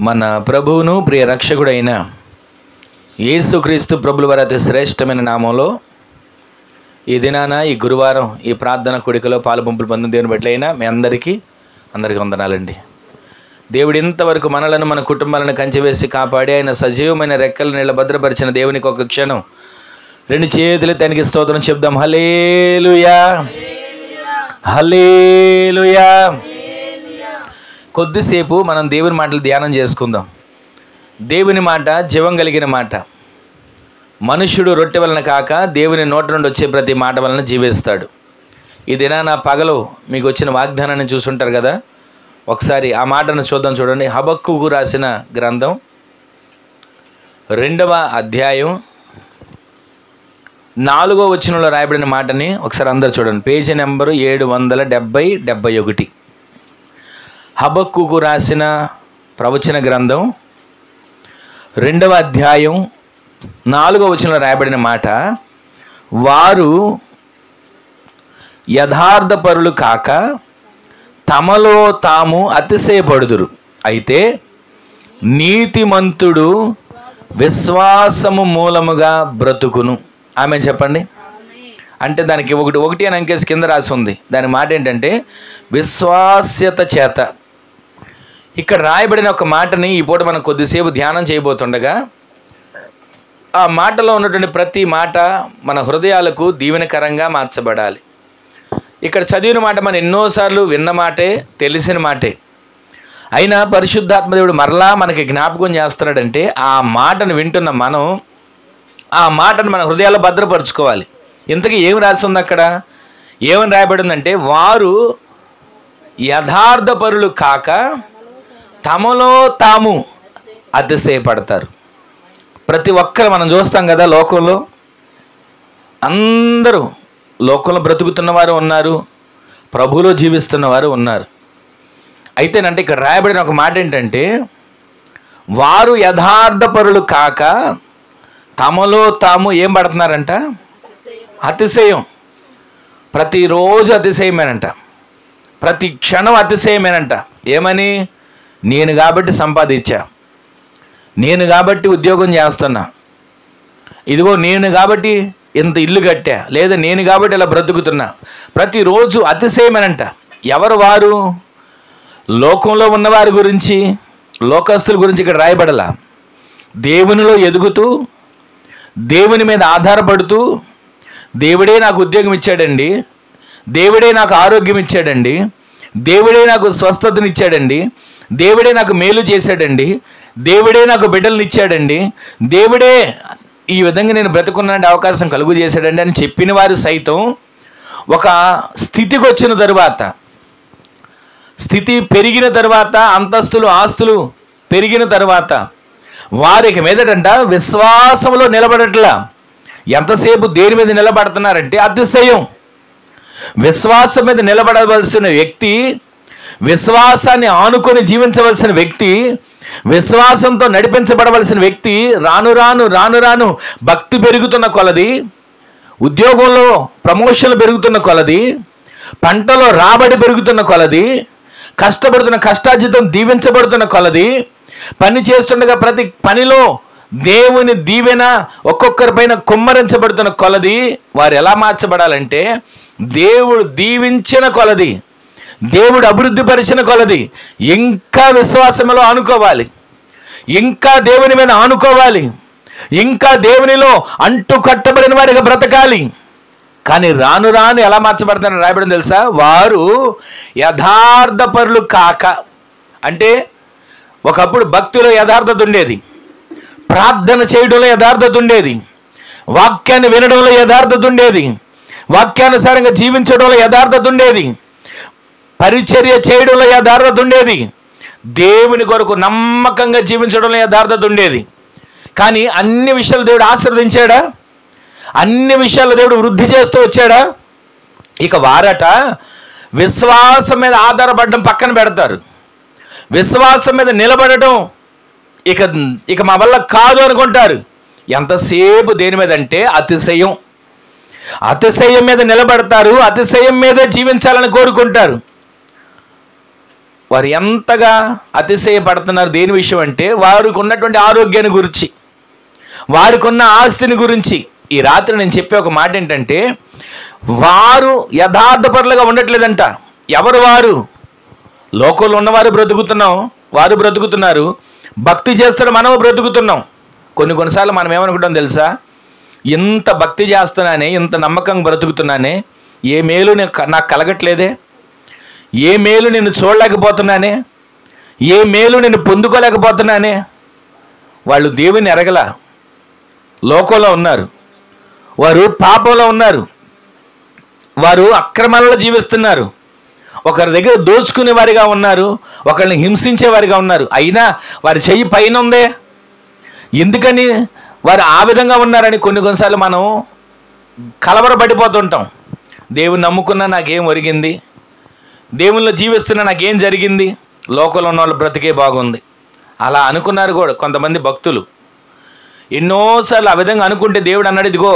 మన ప్రభువును ప్రియ రక్షకుడైన యేసుక్రీస్తు ప్రభుల వారి అతి శ్రేష్టమైన నామంలో ఈ దినాన ఈ గురువారం ఈ ప్రార్థన కూడికలో పాలుపంపులు పొందిన దేవుని బట్లైనా మీ అందరికీ వందనాలండి. దేవుడు ఇంతవరకు మనలను మన కుటుంబాలను కంచివేసి కాపాడి ఆయన సజీవమైన రెక్కల నీళ్ళ భద్రపరిచిన దేవునికి ఒక క్షణం రెండు చేతులు తనకి స్తోత్రం చెప్దాం. హల్లెలూయా హల్లెలూయా. కొద్దిసేపు మనం దేవుని మాటలు ధ్యానం చేసుకుందాం. దేవుని మాట జీవం కలిగిన మాట. మనుష్యుడు రొట్టె వలన కాక దేవుని నోటి నుండి వచ్చే ప్రతి మాట వలన జీవిస్తాడు. ఈ దినాన పగలు మీకు వచ్చిన వాగ్దానాన్ని చూసుంటారు కదా, ఒకసారి ఆ మాటను చూద్దాం. చూడండి, హబక్కూకు రాసిన గ్రంథం 2వ అధ్యాయం 4వ వచనంలో రాయబడిన మాటని ఒకసారి అందరు చూడండి. Page number 770-71. హబక్కూకు రాసిన ప్రవచన గ్రంథం 2వ అధ్యాయం 4వ వచనంలో రాయబడిన మాట, వారు యథార్థపరులు కాక తమలో తాము అతిశయపడుదురు, అయితే నీతిమంతుడు విశ్వాసము మూలముగా బ్రతుకును. ఆమె చెప్పండి. అంటే దానికి ఒకటి అని అంకేసి కింద రాసి ఉంది. దాని మాట ఏంటంటే విశ్వాస్యత చేత. ఇక్కడ రాయబడిన ఒక మాటని ఈ పూట మనం కొద్దిసేపు ధ్యానం చేయబోతుండగా ఆ మాటలో ఉన్నటువంటి ప్రతి మాట మన హృదయాలకు దీవెనకరంగా మార్చబడాలి. ఇక్కడ చదివిన మాట మనం ఎన్నోసార్లు విన్న మాటే, తెలిసిన మాటే, అయినా పరిశుద్ధాత్మదేవుడు మరలా మనకి జ్ఞాపకం చేస్తున్నాడంటే ఆ మాటను వింటున్న మనం ఆ మాటను మన హృదయాల్లో భద్రపరుచుకోవాలి. ఇంతకీ ఏమి రాసి ఉంది అక్కడ? ఏమని రాయబడిందంటే, వారు యథార్థపరులు కాక తమలో తాము అతిశయపడతారు. ప్రతి ఒక్కరు మనం చూస్తాం కదా, లోకంలో అందరూ లోకంలో బ్రతుకుతున్నవారు ఉన్నారు, ప్రభువులో జీవిస్తున్నవారు ఉన్నారు. అయితేనంటే ఇక్కడ రాయబడిన ఒక మాట ఏంటంటే, వారు యథార్థపరులు కాక తమలో తాము ఏం పడుతున్నారంట? అతిశయం. ప్రతిరోజు అతిశయమేనంట, ప్రతి క్షణం అతిశయమేనంట. ఏమని? నేను కాబట్టి సంపాదించా, నేను కాబట్టి ఉద్యోగం చేస్తున్నా, ఇదిగో నేను కాబట్టి ఇంత ఇల్లు కట్టా, లేదా నేను కాబట్టి ఇలా బ్రతుకుతున్నా. ప్రతిరోజు అతిశయమేనంట. ఎవరు వారు? లోకంలో ఉన్నవారి గురించి, లోకస్తుల గురించి ఇక్కడ రాయబడలా. దేవునిలో ఎదుగుతూ, దేవుని మీద ఆధారపడుతూ, దేవుడే నాకు ఉద్యోగం ఇచ్చాడండి, దేవుడే నాకు ఆరోగ్యం ఇచ్చాడండి, దేవుడే నాకు స్వస్థతను ఇచ్చాడండి, దేవుడే నాకు మేలు చేశాడండి, దేవుడే నాకు బిడ్డలను ఇచ్చాడండి, దేవుడే ఈ విధంగా నేను బ్రతుకున్నానంటే అవకాశం కలుగు చేశాడండి అని చెప్పిన వారు సైతం ఒక స్థితికి వచ్చిన తరువాత, స్థితి పెరిగిన తర్వాత, అంతస్తులు ఆస్తులు పెరిగిన తర్వాత వారికి మీదటంట విశ్వాసంలో నిలబడట్లా. ఎంతసేపు దేని మీద నిలబడుతున్నారంటే అతిశయం. విశ్వాసం మీద నిలబడవలసిన వ్యక్తి, విశ్వాసాన్ని ఆనుకొని జీవించవలసిన వ్యక్తి, విశ్వాసంతో నడిపించబడవలసిన వ్యక్తి రాను రాను రాను రాను భక్తి పెరుగుతున్న కొలది, ఉద్యోగంలో ప్రమోషన్లు పెరుగుతున్న కొలది, పంటలో రాబడి పెరుగుతున్న కొలది, కష్టపడుతున్న కష్టార్జితం దీవించబడుతున్న కొలది, పని చేస్తుండగా ప్రతి పనిలో దేవుని దీవెన ఒక్కొక్కరి పైన కుమ్మరించబడుతున్న కొలది వారు ఎలా మార్చబడాలంటే, దేవుడు దీవించిన కొలది, దేవుడు అభివృద్ధిపరిచిన కొలది ఇంకా విశ్వాసంలో ఆనుకోవాలి, ఇంకా దేవుని మీద ఆనుకోవాలి, ఇంకా దేవునిలో అంటు కట్టబడిన వారిగా బ్రతకాలి. కానీ రాను రాను ఎలా మార్చబడతారని రాయబడింది తెలుసా? వారు యథార్థపరులు కాక. అంటే ఒకప్పుడు భక్తిలో యథార్థత ఉండేది, ప్రార్థన చేయడంలో యథార్థత ఉండేది, వాక్యాన్ని వినడంలో యథార్థత ఉండేది, వాక్యానుసారంగా జీవించడంలో యథార్థత ఉండేది, పరిచర్య చేయడంలో యథార్థత ఉండేది, దేవుని కొరకు నమ్మకంగా జీవించడంలో యథార్థత ఉండేది. కానీ అన్ని విషయాలు దేవుడు ఆశీర్వదించాడా? అన్ని విషయాలు దేవుడు వృద్ధి చేస్తూ వచ్చాడా? ఇక వారట విశ్వాసం మీద ఆధారపడడం పక్కన పెడతారు, విశ్వాసం మీద నిలబడటం ఇక మా వల్ల కాదు అనుకుంటారు. ఎంతసేపు దేని మీద అంటే అతిశయం. అతిశయం మీద నిలబడతారు, అతిశయం మీదే జీవించాలని కోరుకుంటారు. వారు ఎంతగా అతిశయపడుతున్నారు దేని విషయం అంటే వారికి ఉన్నటువంటి ఆరోగ్యాన్ని గురించి, వారికి ఉన్న ఆస్తిని గురించి. ఈ రాత్రి నేను చెప్పే ఒక మాట ఏంటంటే, వారు యథార్థపరులుగా ఉండట్లేదంట. ఎవరు వారు? లోకంలో ఉన్నవారు బ్రతుకుతున్నాం, వారు బ్రతుకుతున్నారు. భక్తి చేస్తారు, మనము బ్రతుకుతున్నాం. కొన్నిసార్లు మనం ఏమనుకుంటాం తెలుసా? ఇంత భక్తి చేస్తున్నానే, ఇంత నమ్మకంగా బ్రతుకుతున్నానే, ఏ మేలు నాకు కలగట్లేదే, ఏ మేలు నేను చూడలేకపోతున్నానే, ఏ మేలు నేను పొందుకోలేకపోతున్నానే. వాళ్ళు దేవుని ఎరగల, లోకంలో ఉన్నారు, వారు పాపంలో ఉన్నారు, వారు అక్రమాలలో జీవిస్తున్నారు, ఒకరి దగ్గర దోచుకునే వారిగా ఉన్నారు, ఒకరిని హింసించే వారిగా ఉన్నారు. అయినా వారి చెయ్యి పైన ఉందే, ఎందుకని వారు ఆ విధంగా ఉన్నారని కొన్నిసార్లు మనం కలవరపడిపోతుంటాం. దేవుని నమ్ముకున్నా నాకేం ఒరిగింది, దేవునిలో జీవిస్తున్నా నాకేం జరిగింది, లోకంలో ఉన్న వాళ్ళు బ్రతికే బాగుంది అలా అనుకున్నారు కూడా కొంతమంది భక్తులు. ఎన్నోసార్లు ఆ విధంగా అనుకుంటే దేవుడు అన్నాడు, ఇదిగో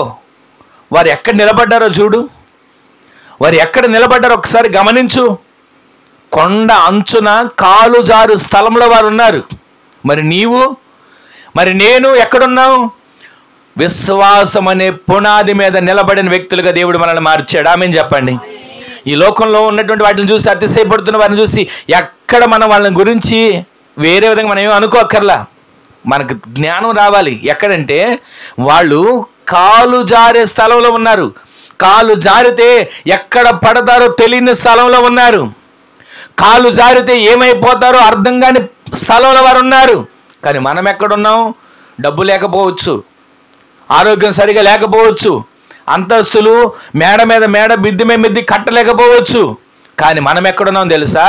వారు ఎక్కడ నిలబడ్డారో చూడు, వారు ఎక్కడ నిలబడ్డారో ఒకసారి గమనించు. కొండ అంచున కాలు జారు స్థలంలో వారు ఉన్నారు. మరి నీవు, మరి నేను ఎక్కడున్నావు? విశ్వాసం అనే పునాది మీద నిలబడిన వ్యక్తులుగా దేవుడు మనల్ని మార్చాడు. ఆమేన్ చెప్పండి. ఈ లోకంలో ఉన్నటువంటి వాటిని చూసి అతిశయపడుతున్న వారిని చూసి ఎక్కడ మనం వాళ్ళని గురించి వేరే విధంగా మనం ఏమీ అనుకోక్కర్లా. మనకు జ్ఞానం రావాలి. ఎక్కడంటే వాళ్ళు కాలు జారే స్థలంలో ఉన్నారు. కాలు జారితే ఎక్కడ పడతారో తెలియని స్థలంలో ఉన్నారు. కాలు జారితే ఏమైపోతారో అర్థం కాని స్థలంలో వారు ఉన్నారు. కానీ మనం ఎక్కడున్నాం? డబ్బు లేకపోవచ్చు, ఆరోగ్యం సరిగా లేకపోవచ్చు, అంతస్తులు మేడ మీద మేడ, మిద్ది మీద మిద్ది కట్టలేకపోవచ్చు. కానీ మనం ఎక్కడున్నాం తెలుసా?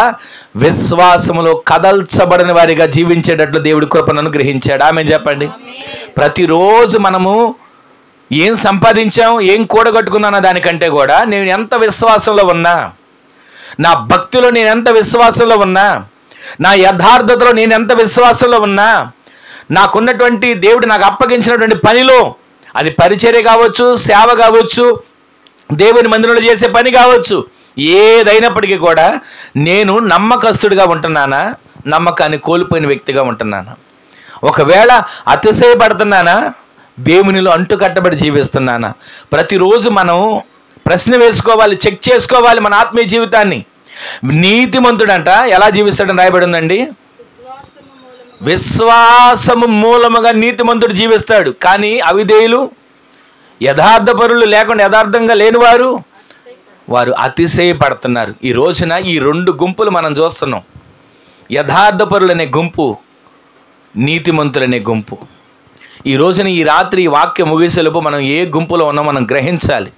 విశ్వాసములో కదల్చబడిన వారిగా జీవించేటట్లు దేవుడి కృపను అనుగ్రహించాడు. ఆమేన్ చెప్పండి. ప్రతిరోజు మనము ఏం సంపాదించాం, ఏం కూడగట్టుకున్నానో దానికంటే కూడా నేను ఎంత విశ్వాసంలో ఉన్నా, నా భక్తిలో నేను ఎంత విశ్వాసంలో ఉన్నా, నా యథార్థతలో నేను ఎంత విశ్వాసంలో ఉన్నా, నాకున్నటువంటి దేవుడు నాకు అప్పగించినటువంటి పనిలో, అది పరిచర్య కావచ్చు, సేవ కావచ్చు, దేవుని మందిరంలో చేసే పని కావచ్చు, ఏదైనప్పటికీ కూడా నేను నమ్మకస్తుడిగా ఉంటున్నానా, నమ్మకాన్ని కోల్పోయిన వ్యక్తిగా ఉంటున్నానా? ఒకవేళ అతిశయపడుతున్నానా, దేవునిలో అంటుకట్టబడి జీవిస్తున్నానా? ప్రతిరోజు మనం ప్రశ్న వేసుకోవాలి, చెక్ చేసుకోవాలి మన ఆత్మీయ జీవితాన్ని. నీతిమంతుడంట ఎలా జీవిస్తాడని రాయబడి ఉందండి. విశ్వాసము మూలముగా నీతిమంతుడు జీవిస్తాడు. కానీ అవిధేయులు, యథార్థపరులు లేకుండా యథార్థంగా లేనివారు, వారు అతిశయపడుతున్నారు. ఈ రోజున ఈ రెండు గుంపులు మనం చూస్తున్నాం. యథార్థపరులనే గుంపు, నీతిమంతులనే గుంపు. ఈ రోజున ఈ రాత్రి ఈ వాక్యం ముగిసేలోపు మనం ఏ గుంపులో ఉన్నామో మనం గ్రహించాలి.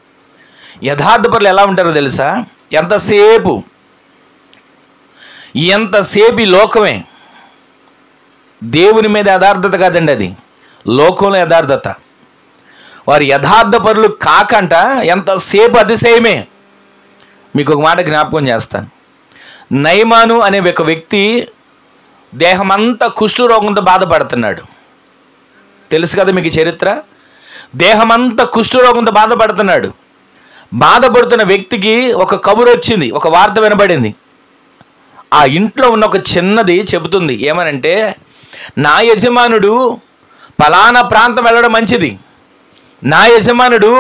యథార్థపరులు ఎలా ఉంటారో తెలుసా? ఎంతసేపు ఈ లోకమే. దేవుని మీద యథార్థత కాదండి, అది లోకంలో యథార్థత. వారు యథార్థపరులు కాకంట ఎంతసేపు అతిశయమే. మీకు ఒక మాట జ్ఞాపకం చేస్తాను. నయమాను అనే ఒక వ్యక్తి దేహమంతా కుష్ఠరోగంతో బాధపడుతున్నాడు. తెలుసు కదా మీకు చరిత్ర. దేహమంతా కుష్ఠరోగంతో బాధపడుతున్నాడు. బాధపడుతున్న వ్యక్తికి ఒక కబురు వచ్చింది, ఒక వార్త వినబడింది. ఆ ఇంట్లో ఉన్న ఒక చిన్నది చెబుతుంది ఏమనంటే, నా యజమానుడు పలానా ప్రాంతం వెళ్ళడం మంచిది, నా యజమానుడు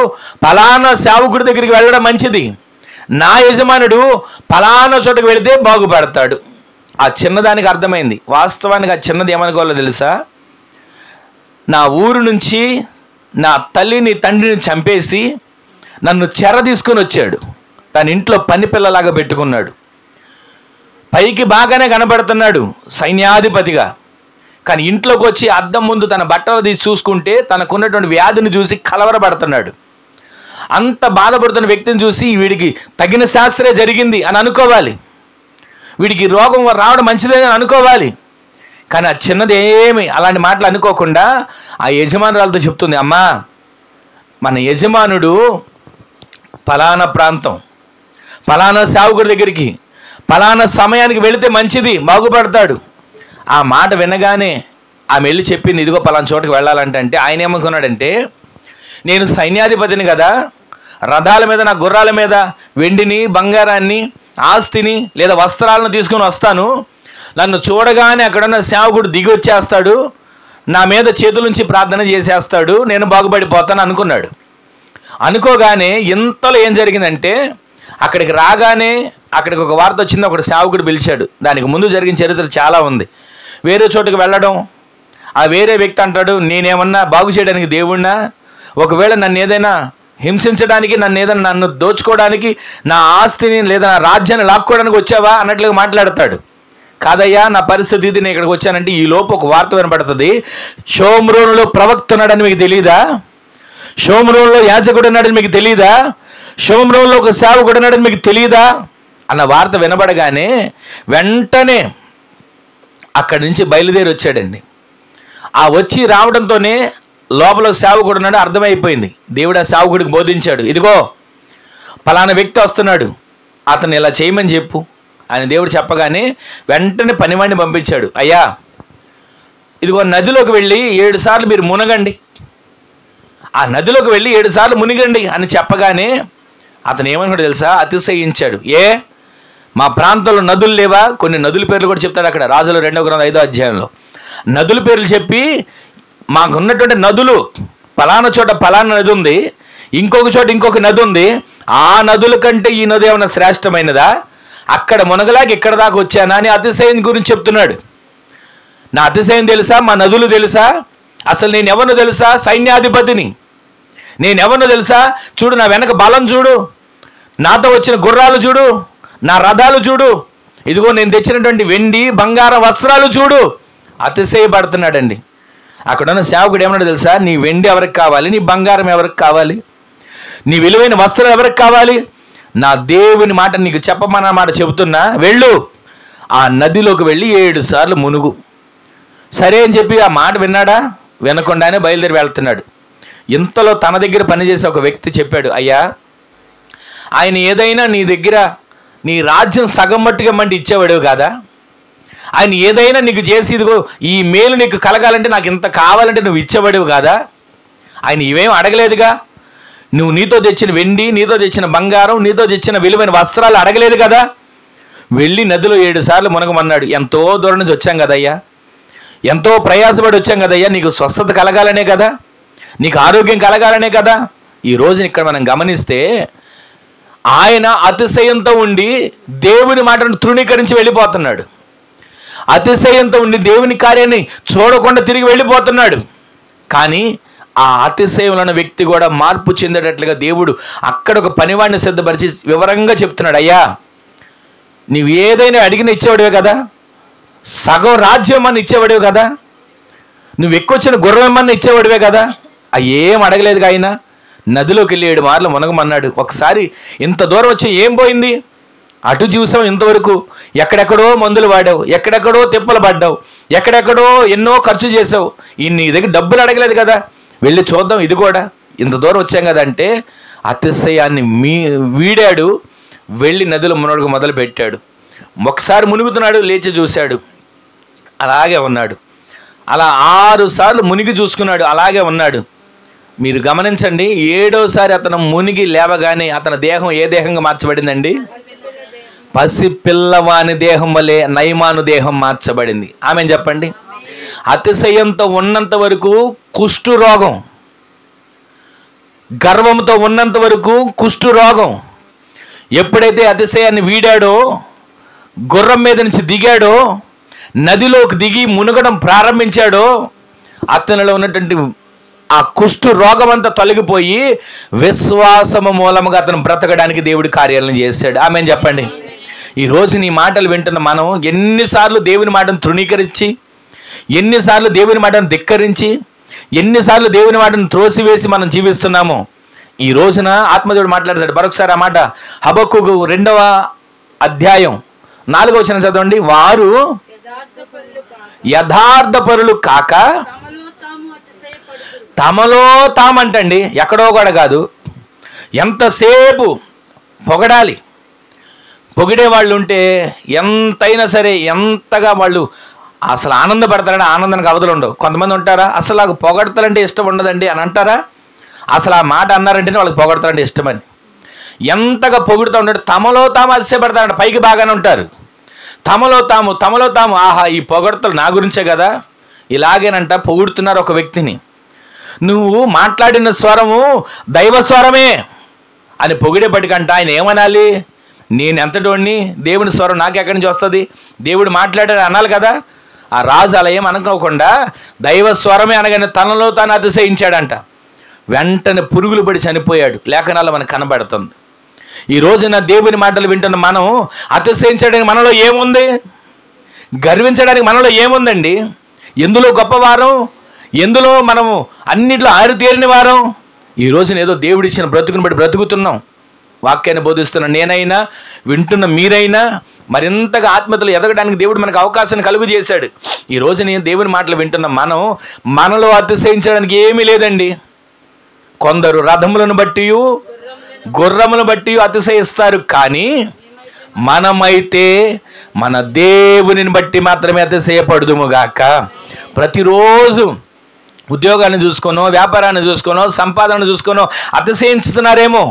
పలానా సేవకుడి దగ్గరికి వెళ్ళడం మంచిది, నా యజమానుడు పలానా చోటకు వెళితే బాగుపడతాడు. ఆ చిన్నదానికి అర్థమైంది. వాస్తవానికి ఆ చిన్నది ఏమనుకోవాలో తెలుసా? నా ఊరు నుంచి నా తల్లిని తండ్రిని చంపేసి నన్ను చెర తీసుకొని వచ్చాడు. తన ఇంట్లో పని పిల్లలాగా పెట్టుకున్నాడు. పైకి బాగానే కనబడుతున్నాడు సైన్యాధిపతిగా. కానీ ఇంట్లోకి వచ్చి అద్దం ముందు తన బట్టలు తీసి చూసుకుంటే తనకున్నటువంటి వ్యాధిని చూసి కలవరపడుతున్నాడు. అంత బాధపడుతున్న వ్యక్తిని చూసి వీడికి తగిన శాస్త్రే జరిగింది అని అనుకోవాలి, వీడికి రోగం రావడం మంచిదని అనుకోవాలి. కానీ ఆ చిన్నది ఏమి అలాంటి మాటలు అనుకోకుండా ఆ యజమానురాలతో చెప్తుంది, అమ్మా మన యజమానుడు ఫలానా ప్రాంతం, ఫలానా సేవకుడి దగ్గరికి ఫలానా సమయానికి వెళితే మంచిది, బాగుపడతాడు. ఆ మాట వినగానే ఆమె వెళ్ళి చెప్పింది, ఇదిగో ఫలానా చోటుకి వెళ్ళాలంటే ఆయన ఏమనుకున్నాడంటే, నేను సైన్యాధిపతిని కదా, రథాల మీద నా గుర్రాల మీద వెండిని బంగారాన్ని ఆస్తిని లేదా వస్త్రాలను తీసుకుని వస్తాను, నన్ను చూడగానే అక్కడున్న సేవకుడు దిగి వచ్చేస్తాడు, నా మీద చేతులుంచి ప్రార్థన చేసేస్తాడు, నేను బాగుపడిపోతాను అనుకున్నాడు. అనుకోగానే ఇంతలో ఏం జరిగిందంటే, అక్కడికి రాగానే అక్కడికి ఒక వార్త వచ్చింది, ఒకటి సేవకుడు పిలిచాడు. దానికి ముందు జరిగిన చరిత్ర చాలా ఉంది. వేరే చోటుకు వెళ్ళడం, ఆ వేరే వ్యక్తి అంటాడు, నేనేమన్నా బాగు చేయడానికి దేవుణ్ణా? ఒకవేళ నన్ను ఏదైనా హింసించడానికి, నన్ను దోచుకోవడానికి, నా ఆస్తిని లేదా నా రాజ్యాన్ని లాక్కోవడానికి వచ్చావా అన్నట్లుగా మాట్లాడతాడు. కాదయ్యా, నా పరిస్థితి ఇది, నేను ఇక్కడికి వచ్చానంటే ఈ లోపు ఒక వార్త వినపడుతుంది, షోమ్రోనులో ప్రవక్త ఉన్నాడని మీకు తెలియదా? షోమ్రోనులో యాజకుడు ఉన్నాడని మీకు తెలియదా? షోమ్రోనులో ఒక సేవకుడు ఉన్నాడని మీకు తెలియదా అన్న వార్త వినబడగానే వెంటనే అక్కడి నుంచి బయలుదేరి వచ్చాడండి. ఆ వచ్చి రావడంతోనే లోపల సేవకుడు ఉన్నాడు అర్థమైపోయింది. దేవుడు ఆ సేవకుడికి బోధించాడు, ఇదిగో పలానా వ్యక్తి వస్తున్నాడు, అతను ఇలా చేయమని చెప్పు అని దేవుడు చెప్పగానే వెంటనే పనివాడిని పంపించాడు. అయ్యా, ఇదిగో నదిలోకి వెళ్ళి 7 సార్లు మీరు మునగండి, ఆ నదిలోకి వెళ్ళి 7 సార్లు మునిగండి అని చెప్పగానే అతను ఏమనుకుంటే తెలుసా, అతిశయించాడు. మా ప్రాంతంలో నదులు లేవా? కొన్ని నదుల పేర్లు కూడా చెప్తాడు అక్కడ రాజుల 2వ గ్రంథం 5వ అధ్యాయంలో. నదుల పేర్లు చెప్పి, మాకున్నటువంటి నదులు పలానా చోట పలానా నది ఉంది, ఇంకొక చోట ఇంకొక నది ఉంది, ఆ నదుల కంటే ఈ నది ఏమైనా శ్రేష్టమైనదా? అక్కడ మునగలాగా ఇక్కడ దాకా వచ్చానా అని అతిశయం గురించి చెప్తున్నాడు. నా అతిశయం తెలుసా? మా నదులు తెలుసా? అసలు నేను ఎవరినో తెలుసా? సైన్యాధిపతిని. నేను ఎవరినో తెలుసా? చూడు, నా వెనక బలం చూడు, నాతో వచ్చిన గుర్రాలు చూడు, నా రథాలు చూడు, ఇదిగో నేను తెచ్చినటువంటి వెండి బంగారం వస్త్రాలు చూడు. అతిశయపడుతున్నాడండి. అక్కడున్న సేవకుడు ఏమన్నాడు తెలుసా? నీ వెండి ఎవరికి కావాలి? నీ బంగారం ఎవరికి కావాలి? నీ విలువైన వస్త్రం ఎవరికి కావాలి? నా దేవుని మాట నీకు చెప్పమన్న మాట చెబుతున్నా, వెళ్ళు, ఆ నదిలోకి వెళ్ళి 7 సార్లు మునుగు. సరే అని చెప్పి ఆ మాట విన్నాడా? వినకుండానే బయలుదేరి వెళ్తున్నాడు. ఇంతలో తన దగ్గర పనిచేసే ఒక వ్యక్తి చెప్పాడు, అయ్యా, ఆయన ఏదైనా నీ దగ్గర నీ రాజ్యం సగం మట్టుగా మండి ఇచ్చేవాడు కాదా? ఆయన ఏదైనా నీకు చేసి, ఇదిగో ఈ మేలు నీకు కలగాలంటే, నాకు ఇంత కావాలంటే నువ్వు ఇచ్చేవాడివి కాదా? ఆయన ఇవేం అడగలేదుగా. నువ్వు నీతో తెచ్చిన వెండి, నీతో తెచ్చిన బంగారం, నీతో తెచ్చిన విలువైన వస్త్రాలు అడగలేదు కదా. వెళ్ళి నదిలో 7 సార్లు మునగమన్నాడు. ఎంతో దూరం నుంచి వచ్చాం కదయ్యా, ఎంతో ప్రయాసపడి వచ్చాం కదయ్యా, నీకు స్వస్థత కలగాలనే కదా, నీకు ఆరోగ్యం కలగాలనే కదా. ఈ రోజున ఇక్కడ మనం గమనిస్తే ఆయన అతిశయంతో ఉండి దేవుని మాటను తృణీకరించి వెళ్ళిపోతున్నాడు. అతిశయంతో ఉండి దేవుని కార్యాన్ని చూడకుండా తిరిగి వెళ్ళిపోతున్నాడు. కానీ ఆ అతిశయంలో ఉన్న వ్యక్తి కూడా మార్పు చెందేటట్లుగా దేవుడు అక్కడ ఒక పనివాడిని సిద్ధపరిచి వివరంగా చెప్తున్నాడు. అయ్యా, నీవు ఏదైనా అడిగిన ఇచ్చేవాడివే కదా, సగం రాజ్యం అని ఇచ్చేవాడివే కదా, నువ్వు ఎక్కువచ్చిన గుర్రమని ఇచ్చేవాడివే కదా, ఏం అడగలేదుగా. ఆయన నదిలోకి వెళ్ళి 7 మార్లు మునగమన్నాడు. ఒకసారి ఇంత దూరం వచ్చి ఏం పోయింది? అటు చూసాం ఇంతవరకు, ఎక్కడెక్కడో మందులు వాడావు, ఎక్కడెక్కడో తిప్పలు పడ్డావు, ఎక్కడెక్కడో ఎన్నో ఖర్చు చేసావు, నీ దగ్గర డబ్బులు అడగలేదు కదా, వెళ్ళి చూద్దాం ఇది కూడా, ఇంత దూరం వచ్చాం కదా అంటే అతిశయాన్ని వీడాడు. వెళ్ళి నదిలో మునగ మొదలు పెట్టాడు. ఒకసారి మునుగుతున్నాడు, లేచి చూశాడు, అలాగే ఉన్నాడు. అలా 6 సార్లు మునిగి చూసుకున్నాడు, అలాగే ఉన్నాడు. మీరు గమనించండి, 7వసారి అతను మునిగి లేవగానే అతని దేహం ఏ దేహంగా మార్చబడిందండి? పసి పిల్లవాని దేహం వలె నయమాను దేహం మార్చబడింది. ఆమె చెప్పండి. అతిశయంతో ఉన్నంత వరకు కుష్టు రోగం, గర్వంతో ఉన్నంత వరకు కుష్టు రోగం. ఎప్పుడైతే అతిశయాన్ని వీడాడో, గుర్రం మీద నుంచి దిగాడో, నదిలోకి దిగి మునగడం ప్రారంభించాడో, అతనిలో ఉన్నటువంటి ఆ కుష్టు రోగం అంతా తొలగిపోయి విశ్వాసము మూలముగా అతను బ్రతకడానికి దేవుడి కార్యాలను చేశాడు. ఆమె చెప్పండి. ఈరోజు నీ మాటలు వింటున్న మనం ఎన్నిసార్లు దేవుని మాటను తృణీకరించి, ఎన్నిసార్లు దేవుని మాటను ధిక్కరించి, ఎన్నిసార్లు దేవుని మాటను త్రోసివేసి మనం జీవిస్తున్నామో. ఈ రోజున ఆత్మదేవుడు మాట్లాడతాడు. మరొకసారి ఆ మాట హబక్కూకు 2వ అధ్యాయం 4వ వచనం చదవండి. వారు యథార్థపరులు కాక తమలో తామంటండి, ఎక్కడో కూడా కాదు, ఎంతసేపు పొగడాలి. పొగిడే వాళ్ళు ఉంటే ఎంతైనా సరే, ఎంతగా వాళ్ళు అసలు ఆనందపడతారంటే ఆనందానికి అవధులు ఉండవు. కొంతమంది ఉంటారా, అసలు నాకు పొగడతారంటే ఇష్టం ఉండదండి అని అంటారా? అసలు ఆ మాట అన్నారంటేనే వాళ్ళకి పొగడతారంటే ఇష్టమని ఎంతగా పొగుడుతూ ఉంటాడు. తమలో తాము అతిశయపడతారంట. పైకి బాగానే ఉంటారు, తమలో తాము ఆహా ఈ పొగడ్తలు నా గురించే కదా, ఇలాగేనంట పొగుడుతున్నారు ఒక వ్యక్తిని. నువ్వు మాట్లాడిన స్వరము దైవ స్వరమే అని పొగిడేపటికంట ఆయన ఏమనాలి? నేను ఎంతటోడిని, దేవుని స్వరం నాకెక్కడి నుంచి వస్తుంది, దేవుడు మాట్లాడాడు అనాలి కదా. ఆ రాజు అలా ఏం అనుకోకుండా దైవ స్వరమే అనగానే తనలో తాను అతిశయించాడంట. వెంటనే పురుగులు పడి చనిపోయాడు. లేఖనాల్లో మనకు కనబడుతుంది. ఈ రోజున దేవుని మాటలు వింటున్న మనం అతిశయించడానికి మనలో ఏముంది? గర్వించడానికి మనలో ఏముందండి? ఎందులో గొప్పవారం, ఎందులో మనము అన్నిట్లో ఆరితేరిన వారం? ఈ రోజున ఏదో దేవుడిచ్చిన బ్రతుకుని బట్టి బ్రతుకుతున్నాం. వాక్యాన్ని బోధిస్తున్న నేనైనా, వింటున్న మీరైనా మరింతగా ఆత్మీయతలో ఎదగడానికి దేవుడు మనకు అవకాశాన్ని కలుగు చేశాడు. ఈ రోజు నేను దేవుని మాటలు వింటున్న మనలో అతిశయించడానికి ఏమీ లేదండి. కొందరు రథములను బట్టి గుర్రములను బట్టి అతిశయిస్తారు, కానీ మనమైతే మన దేవునిని బట్టి మాత్రమే అతిశయపడుదుముగాక. ప్రతిరోజు ఉద్యోగాన్ని చూసుకోనో, వ్యాపారాన్ని చూసుకోనో, సంపాదన చూసుకోనో అతిశయించుతున్నారేమో.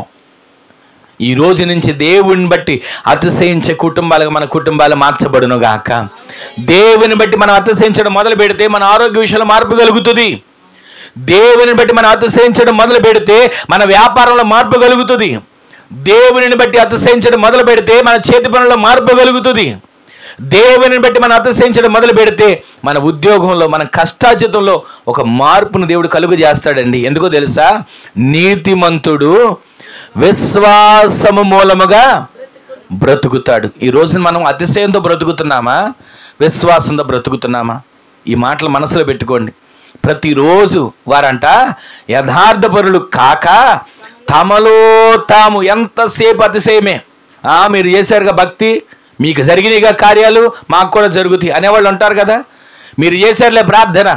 ఈ రోజు నుంచి దేవుని బట్టి అతిశయించే కుటుంబాలుగా మన కుటుంబాలు మార్చబడును గాక. దేవుని బట్టి మనం అతిశయించడం మొదలు పెడితే మన ఆరోగ్య విషయంలో మార్పు కలుగుతుంది. దేవుని బట్టి మనం అతిశయించడం మొదలు పెడితే మన వ్యాపారంలో మార్పు కలుగుతుంది. దేవుని బట్టి అతిశయించడం మొదలు పెడితే మన చేతి పనుల్లో మార్పు కలుగుతుంది. దేవుని బట్టి మనం అతిశయించడం మొదలు పెడితే మన ఉద్యోగంలో, మన కష్టార్జితంలో ఒక మార్పును దేవుడు కలుగు చేస్తాడండి. ఎందుకో తెలుసా? నీతిమంతుడు విశ్వాసము మూలముగా బ్రతుకుతాడు. ఈ రోజున మనం అతిశయంతో బ్రతుకుతున్నామా, విశ్వాసంతో బ్రతుకుతున్నామా? ఈ మాటలు మనసులో పెట్టుకోండి. ప్రతిరోజు వారంట యథార్థపరులు కాక తమలో తాము. ఎంతసేపు అతిశయమే. మీరు చేశారుగా భక్తి, మీకు జరిగినాయిగా కార్యాలు, మాకు కూడా జరుగుతాయి అనేవాళ్ళు ఉంటారు కదా. మీరు చేశారులే ప్రార్థన,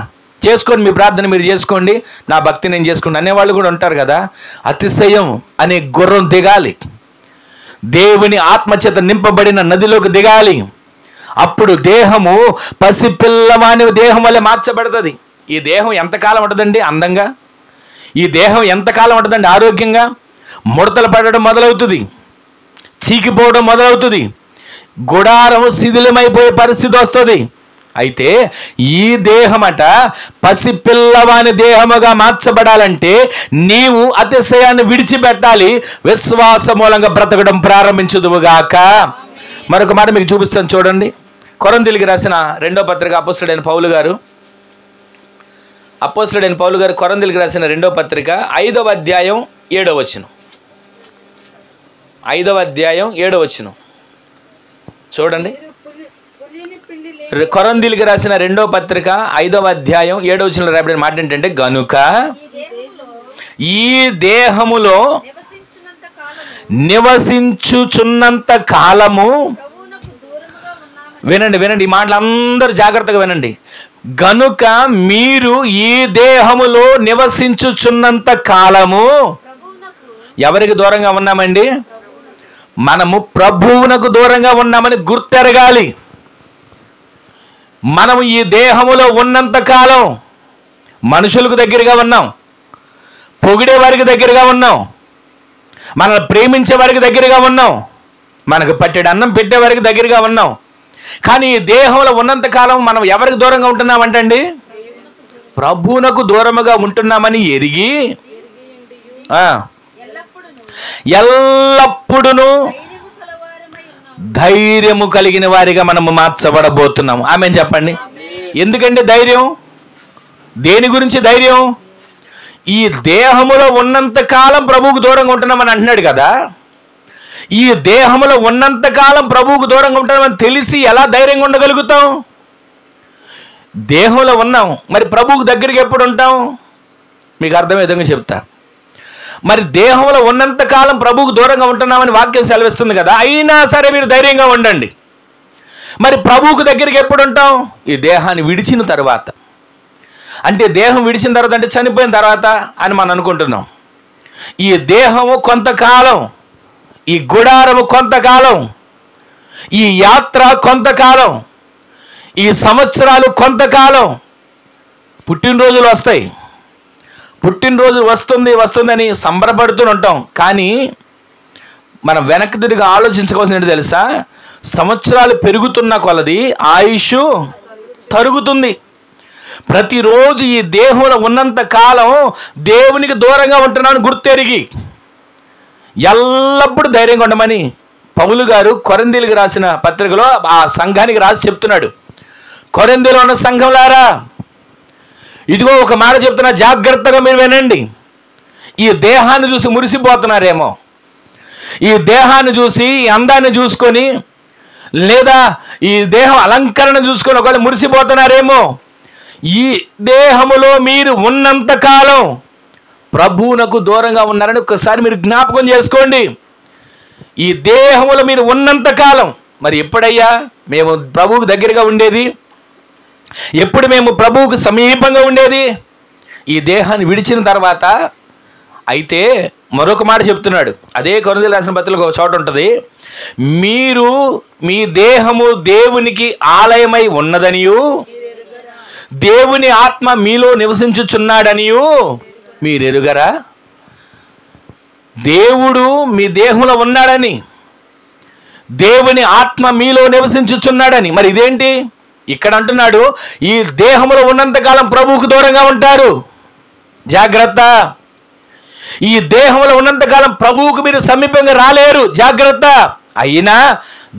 చేసుకోండి, మీ ప్రార్థన మీరు చేసుకోండి, నా భక్తి నేను చేసుకోండి అనేవాళ్ళు కూడా ఉంటారు కదా. అతిశయం అనే గుర్రం దిగాలి, దేవుని ఆత్మచేత నింపబడిన నదిలోకి దిగాలి. అప్పుడు దేహము పసిపిల్లవాని దేహం వల్ల మార్చబడుతుంది. ఈ దేహం ఎంతకాలం ఉంటుందండి అందంగా? ఈ దేహం ఎంతకాలం ఉంటుందండి ఆరోగ్యంగా? ముడతలు పడడం మొదలవుతుంది, చీకిపోవడం మొదలవుతుంది, గుడారము శిథిలమైపోయే పరిస్థితి వస్తుంది. అయితే ఈ దేహమట పసిపిల్లవాని దేహముగా మార్చబడాలంటే నీవు అతిశయాన్ని విడిచిపెట్టాలి, విశ్వాస మూలంగా బ్రతకడం ప్రారంభించుదువుగాక. మరొక మాట మీకు చూపిస్తాను చూడండి. కొరింథీయులకు రాసిన 2వ పత్రిక అపోస్తలుడైన పౌలు గారు కొరింథీయులకు రాసిన 2వ పత్రిక 5వ అధ్యాయం 7వ వచనం. 5వ అధ్యాయం 7వ వచనం చూడండి. కొరింథీయులకు రాసిన 2వ పత్రిక 5వ అధ్యాయం 7వ వచనంలో రాయబడిన మాట ఏంటంటే, గనుక ఈ దేహములో నివసించుచున్నంత కాలము, వినండి ఈ మాటలు అందరూ జాగ్రత్తగా వినండి. గనుక మీరు ఈ దేహములో నివసించుచున్నంత కాలము ఎవరికి దూరంగా ఉన్నామండి? మనము ప్రభువునకు దూరంగా ఉన్నామని గుర్తెరగాలి. మనము ఈ దేహములో ఉన్నంత కాలం మనుషులకు దగ్గరగా ఉన్నాం, పొగిడే వారికి దగ్గరగా ఉన్నాం, మనల్ని ప్రేమించే వారికి దగ్గరగా ఉన్నాం, మనకు పట్టెడు అన్నం పెట్టే వారికి దగ్గరగా ఉన్నాం. కానీ ఈ దేహంలో ఉన్నంత కాలం మనం ఎవరికి దూరంగా ఉంటున్నామంటండి? ప్రభువునకు దూరముగా ఉంటున్నామని ఎరిగి ఎల్లప్పుడూ ధైర్యము కలిగిన వారిగా మనము మార్చబడబోతున్నాము. ఆమె చెప్పండి. ఎందుకంటే ధైర్యం, దేని గురించి ధైర్యం? ఈ దేహములో ఉన్నంత కాలం ప్రభువుకు దూరంగా ఉంటున్నామని అంటున్నాడు కదా. ఈ దేహంలో ఉన్నంతకాలం ప్రభువుకు దూరంగా ఉంటామని తెలిసి ఎలా ధైర్యంగా ఉండగలుగుతాం? దేహంలో ఉన్నాం, మరి ప్రభువుకు దగ్గరికి ఎప్పుడు ఉంటాం? మీకు అర్థమయ్యే విధంగా చెప్తా. మరి దేహంలో ఉన్నంతకాలం ప్రభువుకు దూరంగా ఉంటున్నామని వాక్యం సెలవిస్తుంది కదా. అయినా సరే మీరు ధైర్యంగా ఉండండి. మరి ప్రభువుకు దగ్గరికి ఎప్పుడు ఉంటాం? ఈ దేహాన్ని విడిచిన తర్వాత. అంటే దేహం విడిచిన తర్వాత అంటే చనిపోయిన తర్వాత అని మనం అనుకుంటున్నాం. ఈ దేహము కొంతకాలం, ఈ గుడారము కొంతకాలం, ఈ యాత్ర కొంతకాలం, ఈ సంవత్సరాలు కొంతకాలం. పుట్టినరోజులు వస్తాయి, పుట్టినరోజు వస్తుందని సంబరపడుతూ ఉంటాం. కానీ మనం వెనక్కి తిరిగి ఆలోచించుకోవాల్సింది ఏంటో తెలుసా? సంవత్సరాలు పెరుగుతున్న కొలది ఆయుష్ తరుగుతుంది. ప్రతిరోజు ఈ దేహంలో ఉన్నంత కాలం దేవునికి దూరంగా ఉంటున్నాను గుర్తెరిగి ఎల్లప్పుడూ ధైర్యంగా ఉండమని పౌలు గారు కొరింథీయులకు రాసిన పత్రికలో ఆ సంఘానికి రాసి చెప్తున్నాడు. కొరింథీలో ఉన్న సంఘంలారా, ఇదిగో ఒక మాట చెప్తున్నా, జాగ్రత్తగా మీరు వినండి. ఈ దేహాన్ని చూసి మురిసిపోతున్నారేమో, ఈ దేహాన్ని చూసి ఈ అందాన్ని చూసుకొని, లేదా ఈ దేహం అలంకరణ చూసుకొని ఒకవేళ మురిసిపోతున్నారేమో. ఈ దేహములో మీరు ఉన్నంత కాలం ప్రభువునకు దూరంగా ఉన్నారని ఒకసారి మీరు జ్ఞాపకం చేసుకోండి. ఈ దేహములో మీరు ఉన్నంత కాలం, మరి ఎప్పుడయ్యా మేము ప్రభువుకు దగ్గరగా ఉండేది? ఎప్పుడు మేము ప్రభువుకు సమీపంగా ఉండేది? ఈ దేహాన్ని విడిచిన తర్వాత. అయితే మరొక మాట చెప్తున్నాడు, అదే కొరింథీయులకు రాసిన పత్రికలో ఒక చోట ఉంటుంది, మీరు మీ దేహము దేవునికి ఆలయమై ఉన్నదనియు దేవుని ఆత్మ మీలో నివసించుచున్నాడనియు మీరు ఎరుగరా? దేవుడు మీ దేహంలో ఉన్నాడని, దేవుని ఆత్మ మీలో నివసించుచున్నాడని. మరి ఇదేంటి? ఇక్కడ అంటున్నాడు, ఈ దేహంలో ఉన్నంతకాలం ప్రభువుకు దూరంగా ఉంటారు, జాగ్రత్త. ఈ దేహంలో ఉన్నంతకాలం ప్రభువుకు మీరు సమీపంగా రాలేరు, జాగ్రత్త. అయినా